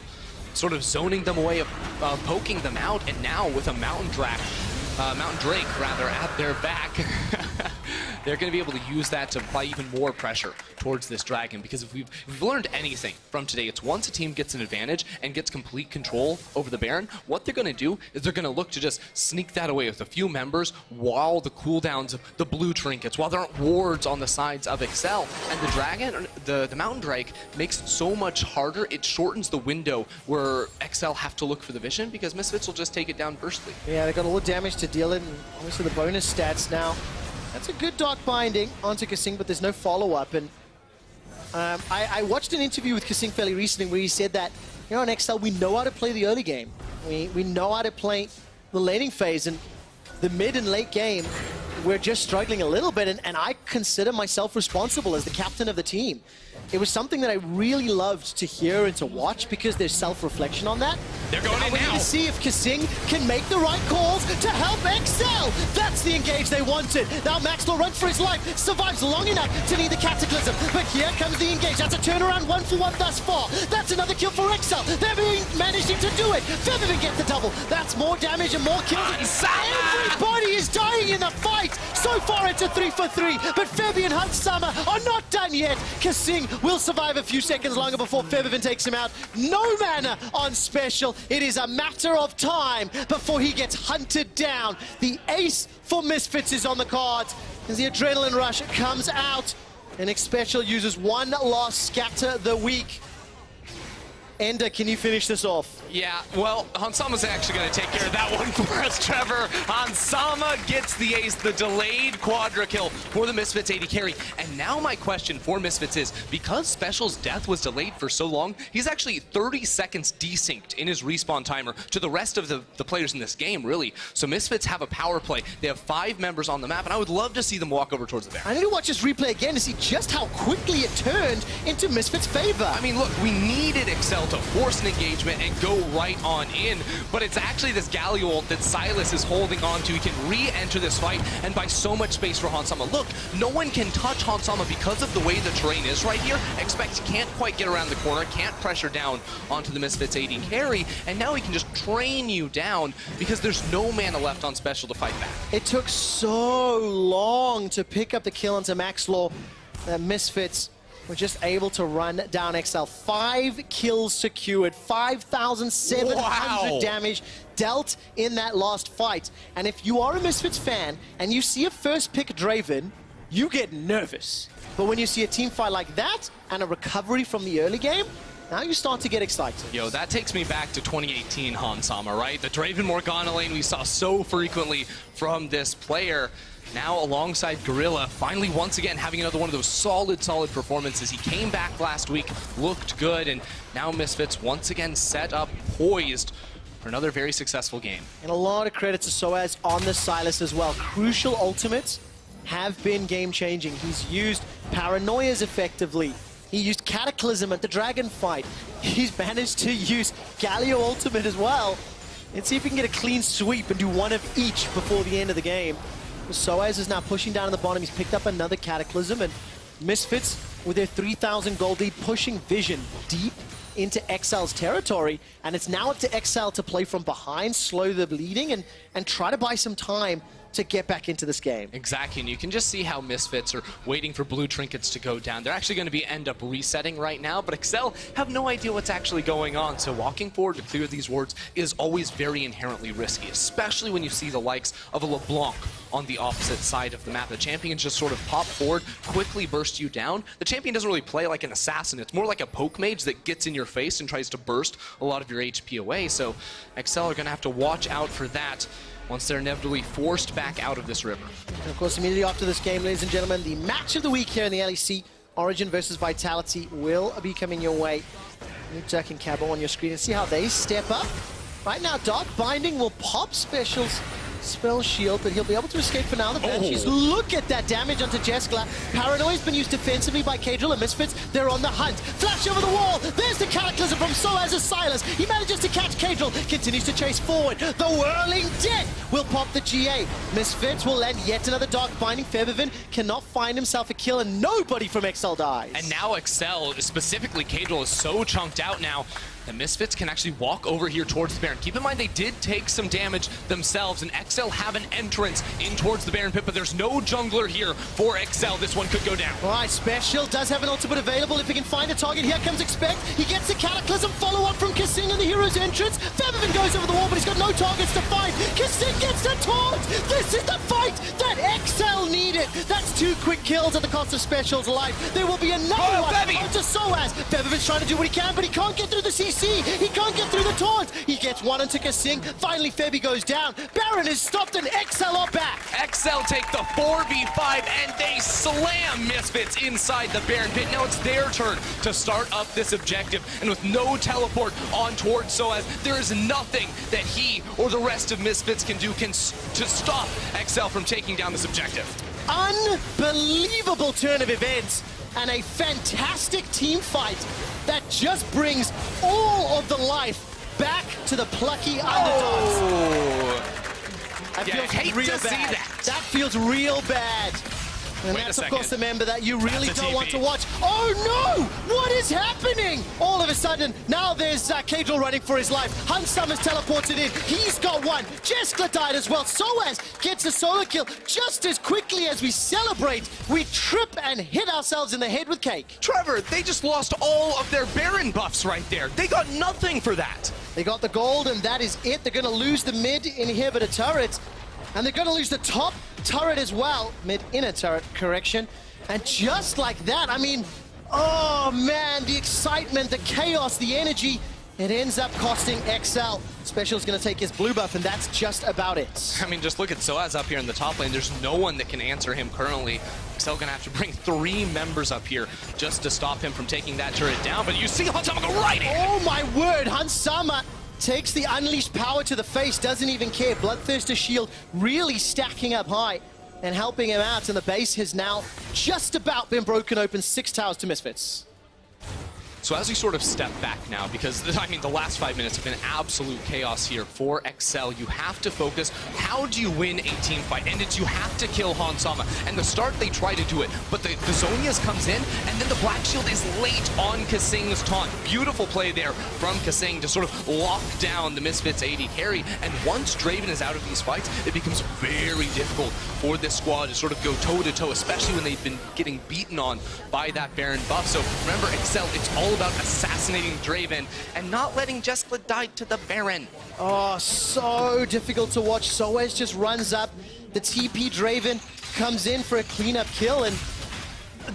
sort of zoning them away, poking them out, and now with a Mountain Drake at their back, they're going to be able to use that to apply even more pressure towards this Dragon. Because if we've learned anything from today, it's once a team gets an advantage and gets complete control over the Baron, what they're going to do is they're going to look to just sneak that away with a few members while the cooldowns of the blue trinkets, while there aren't wards on the sides of Excel. And the Dragon, the Mountain Drake, makes it so much harder. It shortens the window where Excel have to look for the vision, because Misfits will just take it down burstly. Yeah, they got all the damage to deal in, and obviously the bonus stats now. That's a good Dark Binding onto Kasing, but there's no follow-up. And I watched an interview with Kasing fairly recently where he said that, you know, in Excel, we know how to play the early game. We know how to play the laning phase, and the mid and late game, we're just struggling a little bit, and I consider myself responsible as the captain of the team. It was something that I really loved to hear and to watch, because there's self-reflection on that. They're going in We now. need to see if Kasing can make the right calls to help Excel. That's the engage they wanted. Now Maxwell runs for his life, survives long enough to need the Cataclysm. But here comes the engage. That's a turnaround 1-for-1 thus far. That's another kill for Excel. They're managing to do it. Featherman gets the double. That's more damage and more kills. Everybody is dying in the fight. So far it's a 3-for-3. But Febby and Hansama are not done yet. Kasing will survive a few seconds longer before Featherman takes him out. No mana on Special. It is a matter of time before he gets hunted down. The ace for Misfits is on the cards as the adrenaline rush comes out, and Special uses one last scatter the weak. Ender, can you finish this off? Yeah, well, Hansama's actually going to take care of that one for us, Trevor. Hansama gets the ace, the delayed quadra kill for the Misfits AD carry. And now my question for Misfits is, because Special's death was delayed for so long, he's actually 30 seconds desynced in his respawn timer to the rest of the players in this game, really. So Misfits have a power play. They have 5 members on the map, and I would love to see them walk over towards the Baron. I need to watch this replay again to see just how quickly it turned into Misfits' favor. I mean, look, we needed Excel to force an engagement and go right on in, but it's actually this Galio ult that Silas is holding on to. He can re-enter this fight and buy so much space for Hansama. Look, no one can touch Hansama because of the way the terrain is right here. Expect can't quite get around the corner, can't pressure down onto the Misfits AD carry, and now he can just train you down because there's no mana left on Special to fight back. It took so long to pick up the kill onto Max Law that Misfits were just able to run down Excel. 5 kills secured, 5,700 damage dealt in that last fight. And if you are a Misfits fan and you see a first pick Draven, you get nervous. But when you see a team fight like that and a recovery from the early game, now you start to get excited. Yo, that takes me back to 2018 Hansama, right? The Draven Morgana lane we saw so frequently from this player. Now alongside Gorilla, finally once again having another one of those solid performances. He came back last week, looked good, and now Misfits once again set up, poised for another very successful game. And a lot of credit to Soaz on the Silas as well. Crucial ultimates have been game-changing. He's used Paranoias effectively. He used Cataclysm at the Dragon fight. He's managed to use Galio ultimate as well. Let's see if he can get a clean sweep and do one of each before the end of the game. Soaz is now pushing down in the bottom. He's picked up another Cataclysm, and Misfits, with their 3,000 gold lead, pushing Vision deep into Excel's territory, and it's now up to Excel to play from behind, slow the bleeding, and try to buy some time to get back into this game. Exactly, and you can just see how Misfits are waiting for blue trinkets to go down. They're actually going to end up resetting right now, but Excel have no idea what's actually going on, so walking forward to clear these wards is always very inherently risky, especially when you see the likes of a LeBlanc on the opposite side of the map. The champion just sort of pop forward, quickly burst you down. The champion doesn't really play like an assassin. It's more like a poke mage that gets in your face and tries to burst a lot of your HP away, so Excel are going to have to watch out for that once they're inevitably forced back out of this river. And of course, immediately after this game, ladies and gentlemen, the match of the week here in the LEC, Origin versus Vitality, will be coming your way. Nutak and Cabo on your screen, and see how they step up. Right now, Dark Binding will pop Special's spell shield, but he'll be able to escape for now. The Banshees, look at that damage onto Jeskla. Paranoia's been used defensively by Kadril and Misfits. They're on the hunt. Flash over the wall. There's the Cataclysm from Soaz's Silas. He manages to catch Kadril, continues to chase forward. The Whirling Death will pop the GA. Misfits will land yet another dark finding. Febiven cannot find himself a kill, and nobody from XL dies. And now Excel, specifically Cadril, is so chunked out now. The Misfits can actually walk over here towards the Baron. Keep in mind they did take some damage themselves, and XL have an entrance in towards the Baron pit, but there's no jungler here for XL. This one could go down. All right, Special does have an ultimate available if he can find a target. Here comes Expect. He gets a Cataclysm follow-up from Kasing in the hero's entrance. Febiven goes over the wall, but he's got no targets to find. Kasing gets the taunt. This is the fight that XL needed. That's 2 quick kills at the cost of Special's life. There will be another one onto Soaz. Febiven's trying to do what he can, but he can't get through the CC. He can't get through the taunt. He gets one into Kasing. Finally, Febby goes down. Baron is stopped and XL are back. XL take the 4v5 and they slam Misfits inside the Baron pit. Now it's their turn to start up this objective, and with no teleport on towards Soaz, there is nothing that he or the rest of Misfits can do to stop XL from taking down this objective. Unbelievable turn of events and a fantastic team fight that just brings all of the life back to the plucky underdogs. That feels hate real to bad. see that. That feels real bad. And Wait that's, a of course, the second. member that you really That's a don't want TP. to watch. Oh, no! What is happening? All of a sudden, now there's Cadril running for his life. Hunt Summers teleported in. He's got one. Jeskla died as well. Soaz gets a solo kill. Just as quickly as we celebrate, we trip and hit ourselves in the head with cake. Trevor, they just lost all of their Baron buffs right there. They got nothing for that. They got the gold, and that is it. They're going to lose the mid inhibitor turret, and they're going to lose the top turret as well. Mid inner turret, correction. And just like that, I mean, oh man, the excitement, the chaos, the energy, it ends up costing XL. Special's going to take his blue buff, and that's just about it. I mean, just look at Soaz up here in the top lane. There's no one that can answer him currently. XL gonna have to bring 3 members up here just to stop him from taking that turret down. But you see Hansama go right in. Oh my word, Hansama takes the unleashed power to the face, doesn't even care. Bloodthirster shield really stacking up high and helping him out, and the base has now just about been broken open. 6 towers to Misfits. So as we sort of step back now, because I mean the last 5 minutes have been absolute chaos here for XL, you have to focus. How do you win a team fight? And it's you have to kill Hansama. And the start they try to do it, but the Zonias comes in, and then the Black Shield is late on Kasing's taunt. Beautiful play there from Kasing to sort of lock down the Misfits AD carry. And once Draven is out of these fights, it becomes very difficult for this squad to sort of go toe-to-toe, especially when they've been getting beaten on by that Baron buff. So remember, XL, it's all about assassinating Draven and not letting Jeskla die to the Baron. Oh, so difficult to watch. Soaz just runs up. The TP Draven comes in for a cleanup kill, and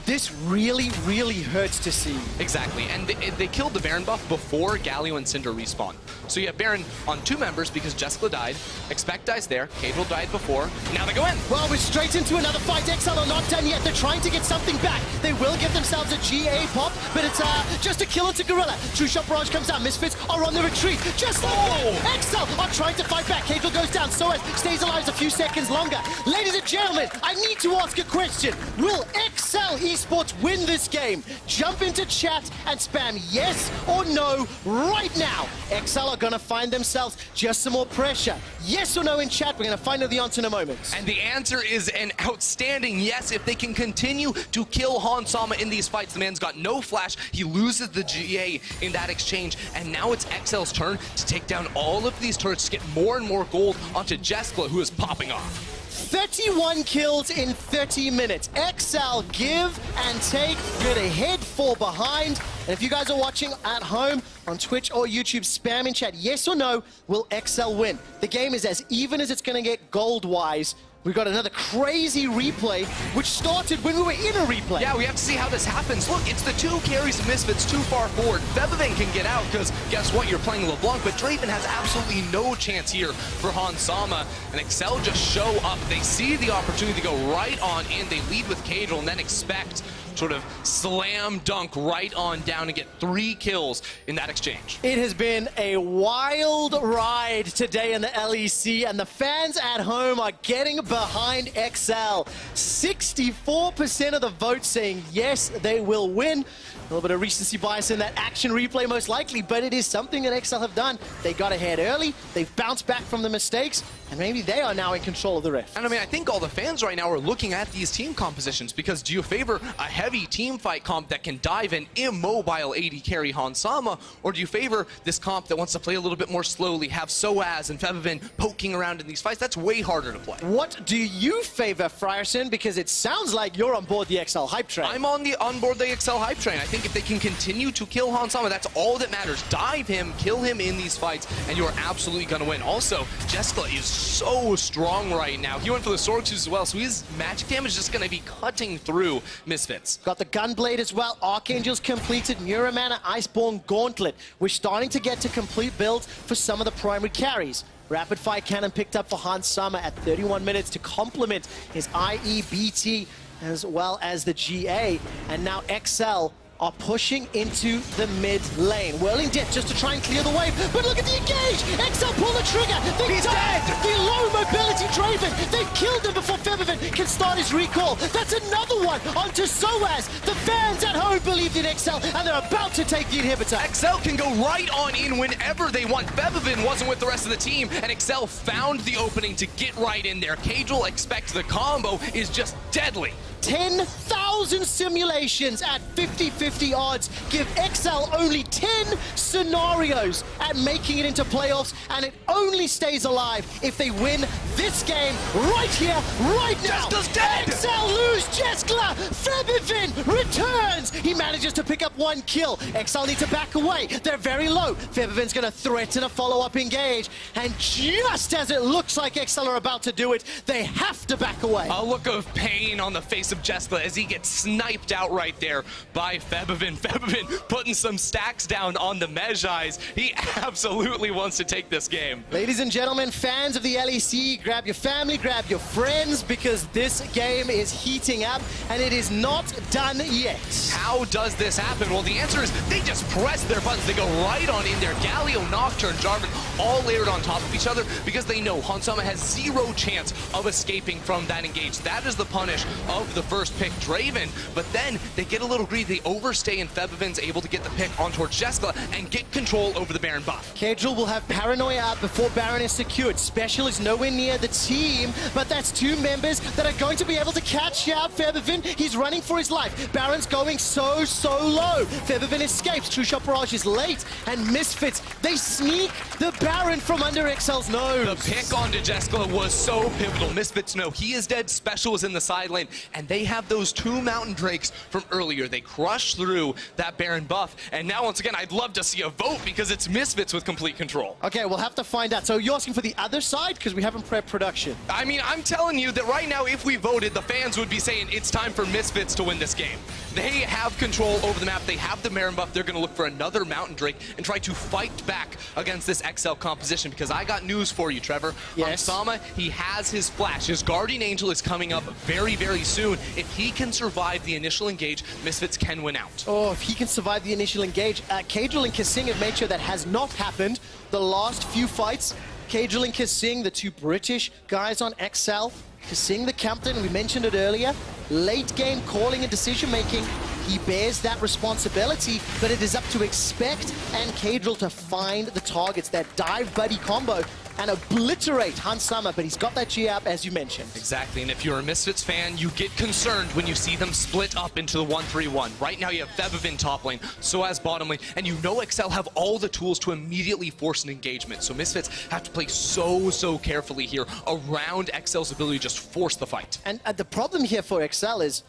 this really, really hurts to see. Exactly, and they killed the Baron buff before Galio and Cinder respawn. So you have Baron on 2 members because Jeskla died, Expect dies there, Cadril died before, now they go in. Well, we're straight into another fight. XL are not done yet. They're trying to get something back. They will give themselves a GA pop, but it's just a kill into Gorilla. True Shot Barrage comes out. Misfits are on the retreat. Just like that. XL are trying to fight back. Cadril goes down. Soaz stays alive a few seconds longer. Ladies and gentlemen, I need to ask a question. Will XL Esports win this game? Jump into chat and spam yes or no right now. XL are going to find themselves just some more pressure. Yes or no in chat. We're going to find out the answer in a moment. And the answer is an outstanding yes if they can continue to kill Hansama in these fights. The man's got no flash. He loses the GA in that exchange. And now it's XL's turn to take down all of these turrets to get more and more gold onto Jeskla, who is popping off. 31 kills in 30 minutes. XL give and take. Good ahead, 4 behind. And if you guys are watching at home on Twitch or YouTube, spam in chat yes or no, will XL win? The game is as even as it's going to get gold-wise. We've got another crazy replay, which started when we were in a replay. Yeah, we have to see how this happens. Look, it's the 2 carries of Misfits too far forward. Febiven can get out because guess what? You're playing LeBlanc, but Draven has absolutely no chance here for Hansama. And XL just show up. They see the opportunity to go right on in. They lead with Cadril and then Expect sort of slam dunk right on down. down and get 3 kills in that exchange. It has been a wild ride today in the LEC, and the fans at home are getting behind XL. 64% of the vote saying yes, they will win. A little bit of recency bias in that action replay most likely, but it is something that XL have done. They got ahead early, they've bounced back from the mistakes, and maybe they are now in control of the rift. And I mean, I think all the fans right now are looking at these team compositions, because do you favor a heavy team fight comp that can dive an immobile AD carry Hansama, or do you favor this comp that wants to play a little bit more slowly, have Soaz and Febvin poking around in these fights? That's way harder to play. What do you favor, Frierson? Because it sounds like you're on board the XL hype train. I'm on board the XL hype train. I think if they can continue to kill Hansama, that's all that matters. Dive him, kill him in these fights, and you are absolutely going to win. Also, Jeskla is so strong right now. He went for the sword as well, so his magic damage is just going to be cutting through Misfits. Got the Gunblade as well. Archangel's completed. Muramana, Iceborne, Gauntlet. We're starting to get to complete builds for some of the primary carries. Rapid Fire Cannon picked up for Hansama at 31 minutes to complement his IEBT as well as the GA. And now XL are pushing into the mid lane. Whirling Dip just to try and clear the wave, but look at the engage! XL pull the trigger! He's dead! The low mobility Draven! They've killed him before Febvin can start his recall. That's another one onto Soaz. The fans at home believed in XL, and they're about to take the inhibitor. XL can go right on in whenever they want. Febvin wasn't with the rest of the team, and XL found the opening to get right in there. Cajal expects the combo is just deadly. 10,000 simulations at 50-50 odds give XL only 10 scenarios at making it into playoffs, and it only stays alive if they win this game right here, right now. Jeskala's dead! XL lose Jeskla! Febvin returns! He manages to pick up 1 kill. XL need to back away. They're very low. Febvin's gonna threaten a follow-up engage, and just as it looks like XL are about to do it, they have to back away. A look of pain on the face of Jeskla as he gets sniped out right there by Febvin. Febvin putting some stacks down on the Mejais. He absolutely wants to take this game. Ladies and gentlemen, fans of the LEC, grab your family, grab your friends, because this game is heating up and it is not done yet. How does this happen? Well, the answer is they just press their buttons. They go right on in there. Galio, Nocturne, Jarvan, all layered on top of each other because they know Hansama has 0 chance of escaping from that engage. That is the punish of the first pick, Draven. But then they get a little greedy. They overstay, and Febvin's able to get the pick on towards Jeskla and get control over the Baron buff. Cajal will have Paranoia out before Baron is secured. Special is nowhere near the team, but that's 2 members that are going to be able to catch out Febvin. He's running for his life. Baron's going so low. Febvin escapes. True Shot Barrage is late, and Misfits, they sneak the Baron from under XL's nose. The pick onto Jeskla was so pivotal. Misfits know he is dead. Special is in the side lane, and they have those 2 Mountain Drakes from earlier. They crushed through that Baron buff, and now once again, I'd love to see a vote because it's Misfits with complete control. Okay, we'll have to find out. So you're asking for the other side because we haven't prepped production. I mean, I'm telling you that right now, if we voted, the fans would be saying it's time for Misfits to win this game. They have control over the map. They have the Baron buff. They're going to look for another Mountain Drake and try to fight back against this XL composition, because I got news for you, Trevor. Yes. Hansama, he has his flash. His Guardian Angel is coming up very soon. If he can survive the initial engage, Misfits can win out. Oh, if he can survive the initial engage. Cajal and Kasing have made sure that has not happened. The last few fights, Cajal and Kasing, the 2 British guys on XL. Kasing, the captain, we mentioned it earlier. Late game calling and decision making. He bears that responsibility, but it is up to Expect and Cajal to find the targets, that dive buddy combo, and obliterate Hansama, but he's got that G up, as you mentioned. Exactly, and if you're a Misfits fan, you get concerned when you see them split up into the 1-3-1. Right now you have Febvin top lane, Soaz bottom lane, and you know XL have all the tools to immediately force an engagement. So Misfits have to play so carefully here around XL's ability to just force the fight. And the problem here for XL is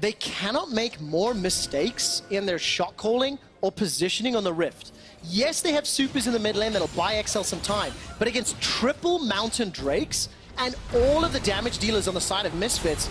they cannot make more mistakes in their shot calling or positioning on the Rift. Yes, they have supers in the mid lane that'll buy XL some time, but against triple Mountain Drakes and all of the damage dealers on the side of Misfits,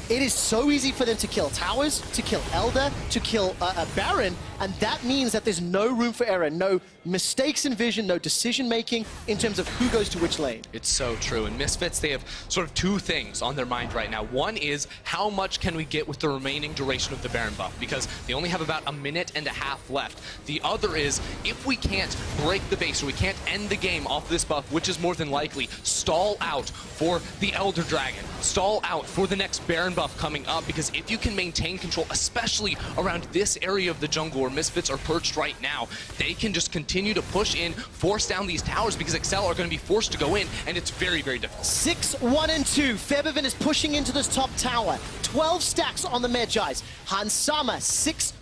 it is so easy for them to kill towers, to kill Elder, to kill Baron, and that means that there's no room for error, no mistakes in vision, no decision making in terms of who goes to which lane. It's so true. And Misfits, they have sort of two things on their mind right now. One is, how much can we get with the remaining duration of the Baron buff? Because they only have about a minute and a half left. The other is, if we can't break the base, or we can't end the game off this buff, which is more than likely, stall out for the Elder Dragon. Stall out for the next Baron buff coming up, because if you can maintain control, especially around this area of the jungle where Misfits are perched right now, they can just continue to push in, force down these towers, because Excel are going to be forced to go in, and it's very, very difficult. 6-1 and 2. Febiven is pushing into this top tower. 12 stacks on the Medjais. Hansama 6-4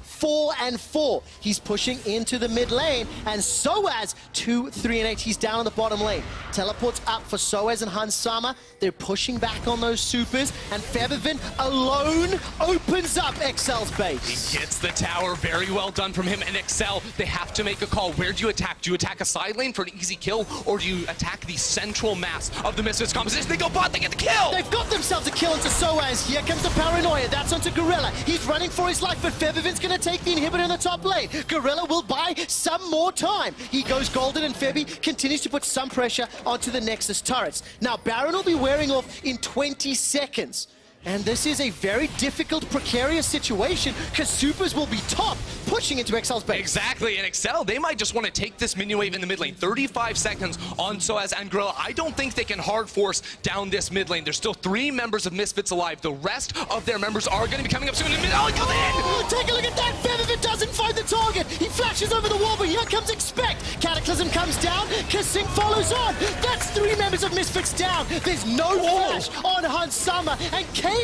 and 4. He's pushing into the mid lane, and Soaz 2-3 and 8. He's down on the bottom lane. Teleports up for Soaz and Hansama. They're pushing back on those supers, and Febiven alone opens up Excel's base. He gets the tower. Very well done from him. And Excel, they have to make a call. Where do you attack? Do you attack a side lane for an easy kill, or do you attack the central mass of the Misfits composition? They go bot, they get the kill! They've got themselves a kill into Soaz. Here comes the Paranoia. That's onto Gorilla. He's running for his life, but Febiven's going to take the inhibitor in the top lane. Gorilla will buy some more time. He goes golden, and Febi continues to put some pressure onto the Nexus turrets. Now, Baron will be wearing off in 20 seconds. And this is a very difficult, precarious situation, because supers will be top, pushing into Excel's base. Exactly, and Excel, they might just want to take this minion wave in the mid lane. 35 seconds on Soaz and Gorilla. I don't think they can hard force down this mid lane. There's still 3 members of Misfits alive. The rest of their members are going to be coming up soon. Oh, he goes in! Oh, take a look at that! Febiven doesn't find the target. He flashes over the wall, but here comes Expect. Cataclysm comes down. Kasing follows on. That's 3 members of Misfits down. There's no flash on Hansama and Kadril.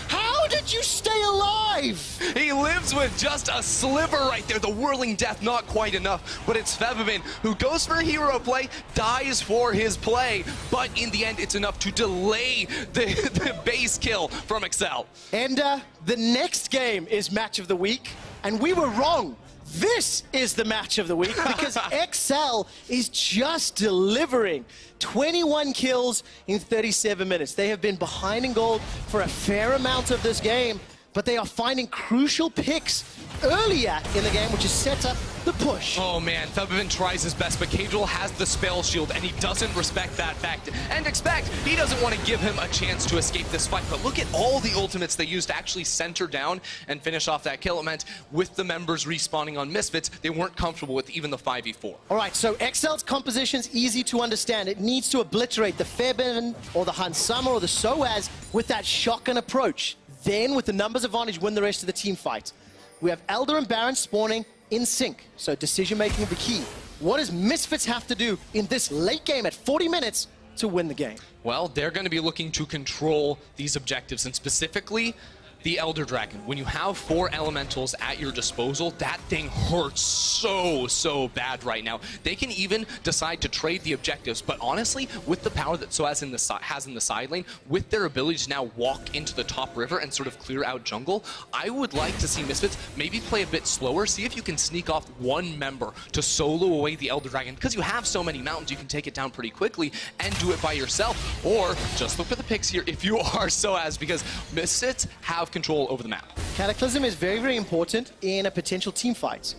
How did you stay alive? He lives with just a sliver right there. The whirling death, not quite enough, but it's Febiven who goes for a hero play, dies for his play, but in the end, it's enough to delay the base kill from Excel. And the next game is match of the week, and we were wrong. This is the match of the week, because Excel is just delivering 21 kills in 37 minutes. They have been behind in gold for a fair amount of this game, but they are finding crucial picks earlier in the game, which has set up the push. Oh man, Febiven tries his best, but Kadril has the spell shield, and he doesn't respect that fact. And Expect, he doesn't want to give him a chance to escape this fight, but look at all the ultimates they used to actually center down and finish off that kill. It meant with the members respawning on Misfits, they weren't comfortable with even the 5v4. All right, so Excel's composition's easy to understand. It needs to obliterate the Febiven or the Hansama or the Soaz with that shotgun approach. Then, with the numbers advantage, win the rest of the team fight. We have Elder and Baron spawning in sync, so decision-making will be key. What does Misfits have to do in this late game at 40 minutes to win the game? Well, they're going to be looking to control these objectives, and specifically the Elder Dragon. When you have 4 elementals at your disposal, that thing hurts so bad right now. They can even decide to trade the objectives, but honestly, with the power that Soaz has in the side lane, with their ability to now walk into the top river and sort of clear out jungle, I would like to see Misfits maybe play a bit slower, see if you can sneak off 1 member to solo away the Elder Dragon, because you have so many mountains, you can take it down pretty quickly and do it by yourself, or just look at the picks here if you are Soaz, because Misfits have control over the map. Cataclysm is very, very important in a potential team fight.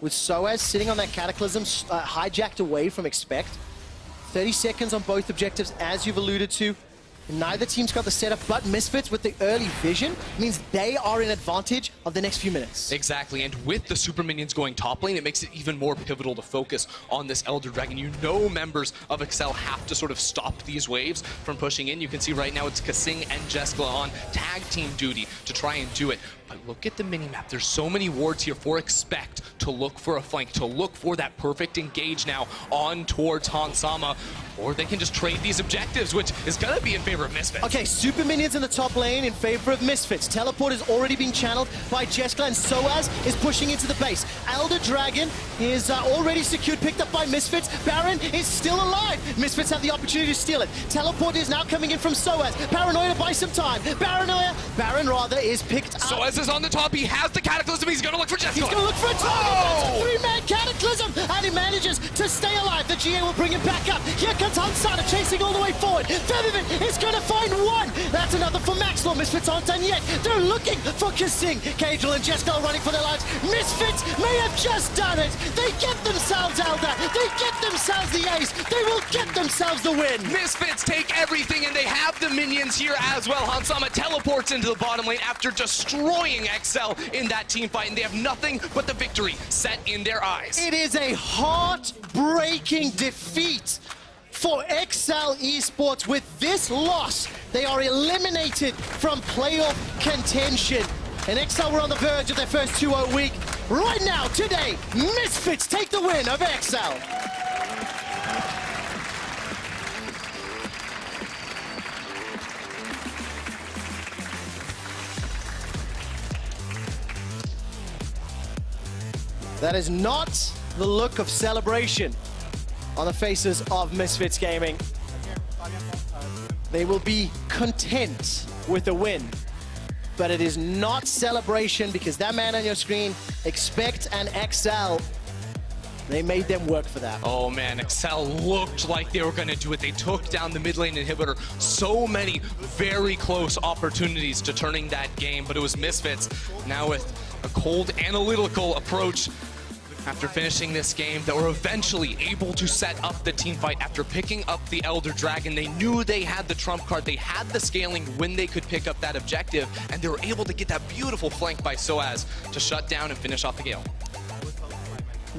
With Soaz sitting on that Cataclysm, hijacked away from Expect. 30 seconds on both objectives, as you've alluded to. Neither team's got the setup, but Misfits with the early vision means they are in advantage of the next few minutes. Exactly, and with the super minions going top lane, it makes it even more pivotal to focus on this Elder Dragon. You know members of Excel have to sort of stop these waves from pushing in. You can see right now it's Kasing and Jeskla on tag team duty to try and do it. But look at the minimap. There's so many wards here for Expect to look for a flank, to look for that perfect engage now on towards Hansama. Or they can just trade these objectives, which is going to be in favor of Misfits. Okay, super minions in the top lane in favor of Misfits. Teleport is already being channeled by Jeskla, and Soaz is pushing into the base. Elder Dragon is already secured, picked up by Misfits. Baron is still alive. Misfits have the opportunity to steal it. Teleport is now coming in from Soaz. Paranoia to buy some time. Baron is picked up. Soaz is on the top. He has the Cataclysm. He's going to look for Jeskla. He's going to look for a target. That's a 3-man Cataclysm, and he manages to stay alive. The GA will bring him back up. Here comes Hansana chasing all the way forward. Febiven is going to find 1. That's another for Maxwell. Misfits aren't done yet. They're looking for Kissing. Cagel and Jessica are running for their lives. Misfits may have just done it. They get themselves Elder. They get themselves the ace. They will get themselves the win. Misfits take everything, and they have the minions here as well. Hansama teleports into the bottom lane after destroying XL in that team fight, and they have nothing but the victory set in their eyes. It is a heartbreaking defeat for XL Esports. With this loss, they are eliminated from playoff contention. And XL were on the verge of their first 2-0 week. Right now, today, Misfits take the win of XL. That is not the look of celebration on the faces of Misfits Gaming. They will be content with the win, but it is not celebration because that man on your screen, Expect and XL, they made them work for that. Oh man, XL looked like they were gonna do it. They took down the mid lane inhibitor. So many very close opportunities to turning that game, but it was Misfits now with a cold analytical approach after finishing this game that were eventually able to set up the team fight after picking up the Elder Dragon. They knew they had the trump card. They had the scaling when they could pick up that objective, and they were able to get that beautiful flank by Soaz to shut down and finish off the Gale.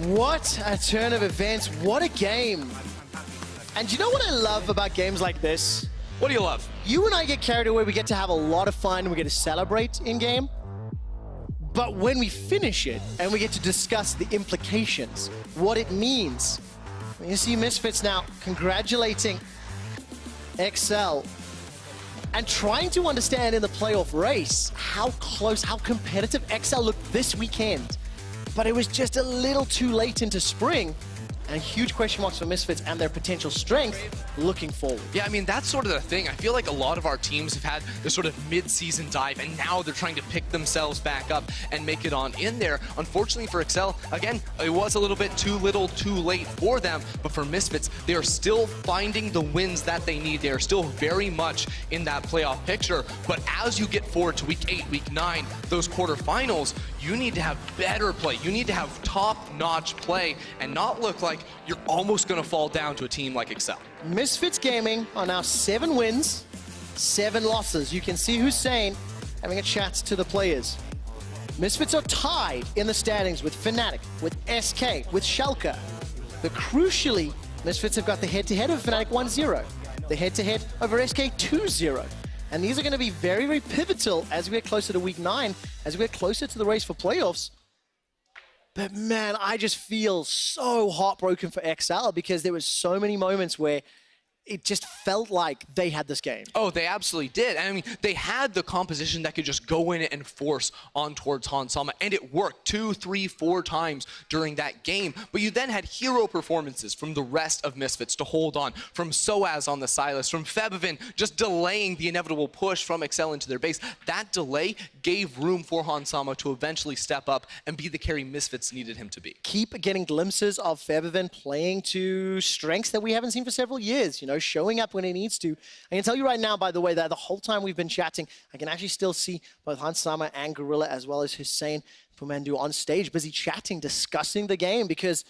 What a turn of events. What a game. And you know what I love about games like this? What do you love? You and I get carried away. We get to have a lot of fun. We get to celebrate in game. But when we finish it and we get to discuss the implications, what it means, you see Misfits now congratulating XL and trying to understand in the playoff race how close, how competitive XL looked this weekend. But it was just a little too late into spring. And huge question marks for Misfits and their potential strength looking forward. Yeah, I mean, that's sort of the thing. I feel like a lot of our teams have had this sort of mid-season dive, and now they're trying to pick themselves back up and make it on in there. Unfortunately for XL, again, it was a little bit too little, too late for them, but for Misfits, they are still finding the wins that they need. They are still very much in that playoff picture, but as you get forward to week 8, week 9, those quarterfinals, you need to have better play. You need to have top-notch play and not look like you're almost going to fall down to a team like XL. Misfits Gaming are now 7 wins, 7 losses. You can see Hussein having a chat to the players. Misfits are tied in the standings with Fnatic, with SK, with Schalke. But crucially, Misfits have got the head-to-head of Fnatic 1-0, the head-to-head over SK 2-0. And these are going to be very, very pivotal as we get closer to week 9, as we get closer to the race for playoffs. But man, I just feel so heartbroken for XL because there was so many moments where it just felt like they had this game. Oh, they absolutely did. And I mean, they had the composition that could just go in and force on towards Hansama, and it worked 2, 3, 4 times during that game. But you then had hero performances from the rest of Misfits to hold on, from Soaz on the Silas, from Febvin just delaying the inevitable push from XL into their base. That delay gave room for Hansama to eventually step up and be the carry Misfits needed him to be. Keep getting glimpses of Febvin playing to strengths that we haven't seen for several years, you know, showing up when he needs to. I can tell you right now, by the way, that the whole time we've been chatting, I can actually still see both Hansama and Gorilla as well as Hussein Pumandu on stage, busy chatting, discussing the game, because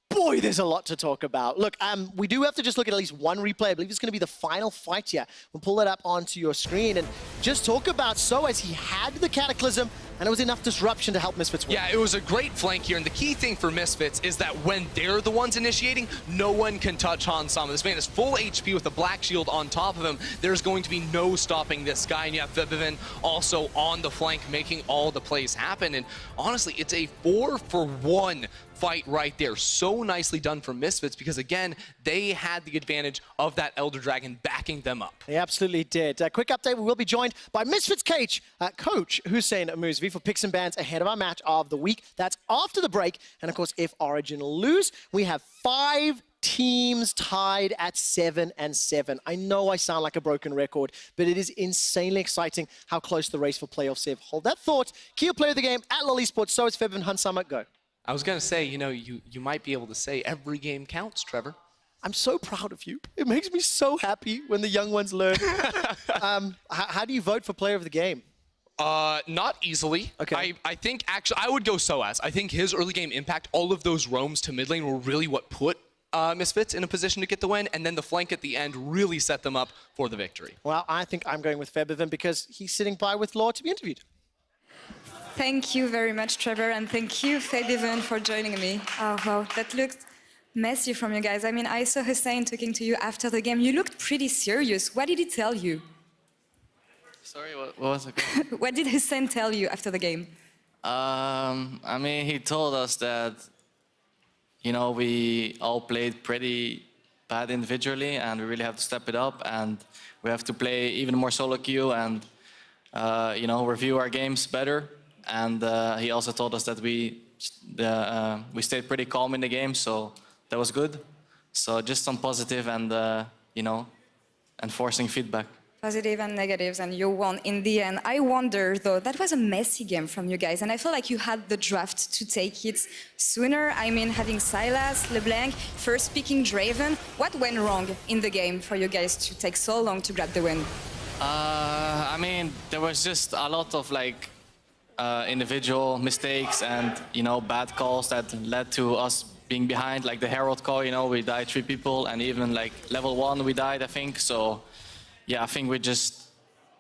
boy, there's a lot to talk about. Look, we do have to just look at least one replay. I believe it's going to be the final fight here. We'll pull that up onto your screen and just talk about Soaz. He had the Cataclysm, and it was enough disruption to help Misfits win. Yeah, it was a great flank here, and the key thing for Misfits is that when they're the ones initiating, no one can touch Hansama. This man is full HP with a black shield on top of him. There's going to be no stopping this guy, and you have Febvin also on the flank making all the plays happen. And honestly, it's a 4-for-1 fight right there. So nicely done from Misfits because, again, they had the advantage of that Elder Dragon backing them up. They absolutely did. A quick update, we will be joined by Misfits coach Hussein Mousvi for picks and bans ahead of our match of the week. That's after the break. And of course, if Origin lose, we have 5 teams tied at 7-7. I know I sound like a broken record, but it is insanely exciting how close the race for playoffs is. Hold that thought. Key player of the game at LOL Esports. So is Febvin. Hansama, go. I was going to say, you know, you might be able to say every game counts, Trevor. I'm so proud of you. It makes me so happy when the young ones learn. How do you vote for player of the game? Not easily. Okay. I think actually I would go Soaz. I think his early game impact, all of those roams to mid lane were really what put Misfits in a position to get the win, and then the flank at the end really set them up for the victory. Well, I think I'm going with Febiven because he's sitting by with Law to be interviewed. Thank you very much, Trevor, and thank you, Febiven, for joining me. Oh, wow, that looked messy from you guys. I mean, I saw Hussein talking to you after the game. You looked pretty serious. What did he tell you? Sorry, what was it? What did Hussein tell you after the game? I mean, he told us that, you know, we all played pretty bad individually, and we really have to step it up, and we have to play even more solo queue and, you know, review our games better. And he also told us that we stayed pretty calm in the game, so that was good. So just some positive and, you know, enforcing feedback. Positive and negatives, and you won in the end. I wonder, though, that was a messy game from you guys, and I feel like you had the draft to take it sooner. I mean, having Silas, LeBlanc, first picking Draven. What went wrong in the game for you guys to take so long to grab the win? I mean, there was just a lot of like individual mistakes and, you know, bad calls that led to us being behind. Like the Herald call, you know, we died 3 people, and even like level 1 we died, I think. So yeah, I think we just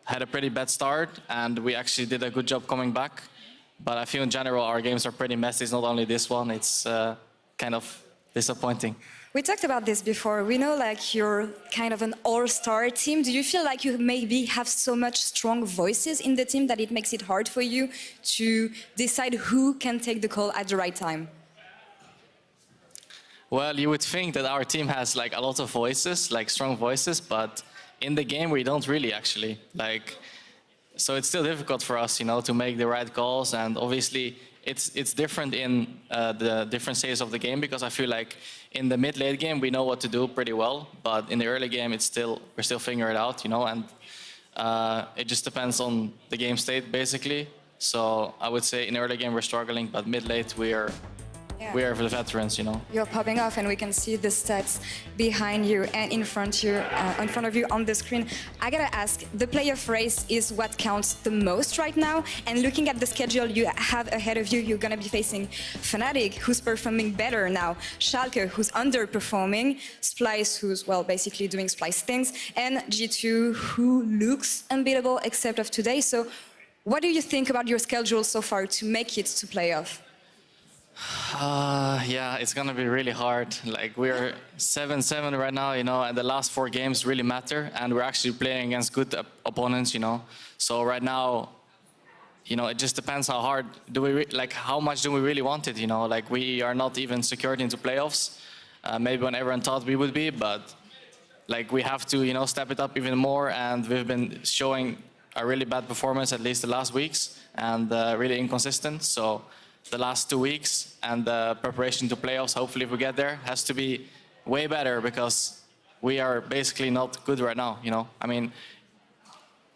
had a pretty bad start, and we actually did a good job coming back. But I feel in general our games are pretty messy. It's not only this one, it's kind of disappointing. We talked about this before. We know like you're kind of an all-star team. Do you feel like you maybe have so much strong voices in the team that it makes it hard for you to decide who can take the call at the right time? Well, you would think that our team has like a lot of voices, like strong voices, but in the game we don't really actually. Like, so it's still difficult for us, you know, to make the right calls. And obviously it's different in the different stages of the game, because I feel like in the mid-late game we know what to do pretty well, but in the early game we're still figuring it out, you know, and it just depends on the game state basically. So I would say in the early game we're struggling, but mid-late we are the veterans, you know. You're popping off, and we can see the stats behind you and in front of you on the screen. I gotta ask, the playoff race is what counts the most right now, and looking at the schedule you have ahead of you, you're gonna be facing Fnatic, who's performing better now, Schalke, who's underperforming, Splice, who's, well, basically doing Splice things, and G2, who looks unbeatable except of today. So what do you think about your schedule so far to make it to playoff? Yeah, it's gonna be really hard. Like, we're 7-7 right now, you know, and the last 4 games really matter, and we're actually playing against good opponents, you know. So right now, you know, it just depends how hard do we like how much do we really want it, you know. Like, we are not even secured into playoffs. Maybe when everyone thought we would be, but like we have to, you know, step it up even more. And we've been showing a really bad performance at least the last weeks, and really inconsistent. So the last 2 weeks and the preparation to playoffs, hopefully if we get there, has to be way better, because we are basically not good right now, you know. I mean,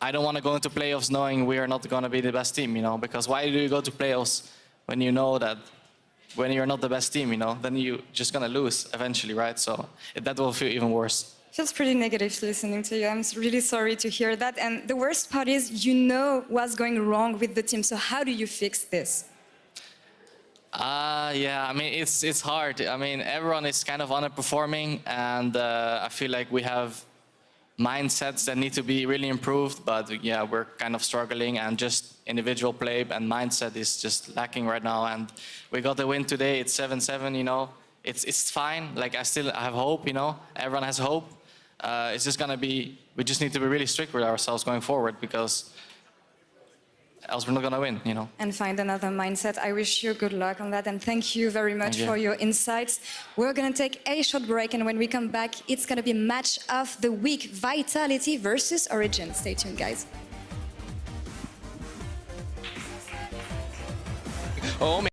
I don't want to go into playoffs knowing we are not going to be the best team, you know, because why do you go to playoffs when you know that when you're not the best team, you know, then you're just going to lose eventually, right? So that will feel even worse. Feels pretty negative listening to you. I'm really sorry to hear that. And the worst part is, you know what's going wrong with the team. So how do you fix this? Yeah, I mean, it's hard. I mean, everyone is kind of underperforming, and I feel like we have mindsets that need to be really improved, but yeah, we're kind of struggling, and just individual play and mindset is just lacking right now. And we got the win today. It's 7-7, you know. It's fine. Like, I have hope, you know. Everyone has hope. It's just gonna be, we just need to be really strict with ourselves going forward, because else we're not going to win, you know. And find another mindset. I wish you good luck on that, and thank you very much for your insights. We're going to take a short break, and when we come back, it's going to be match of the week, Vitality versus Origin. Stay tuned, guys. Oh, man.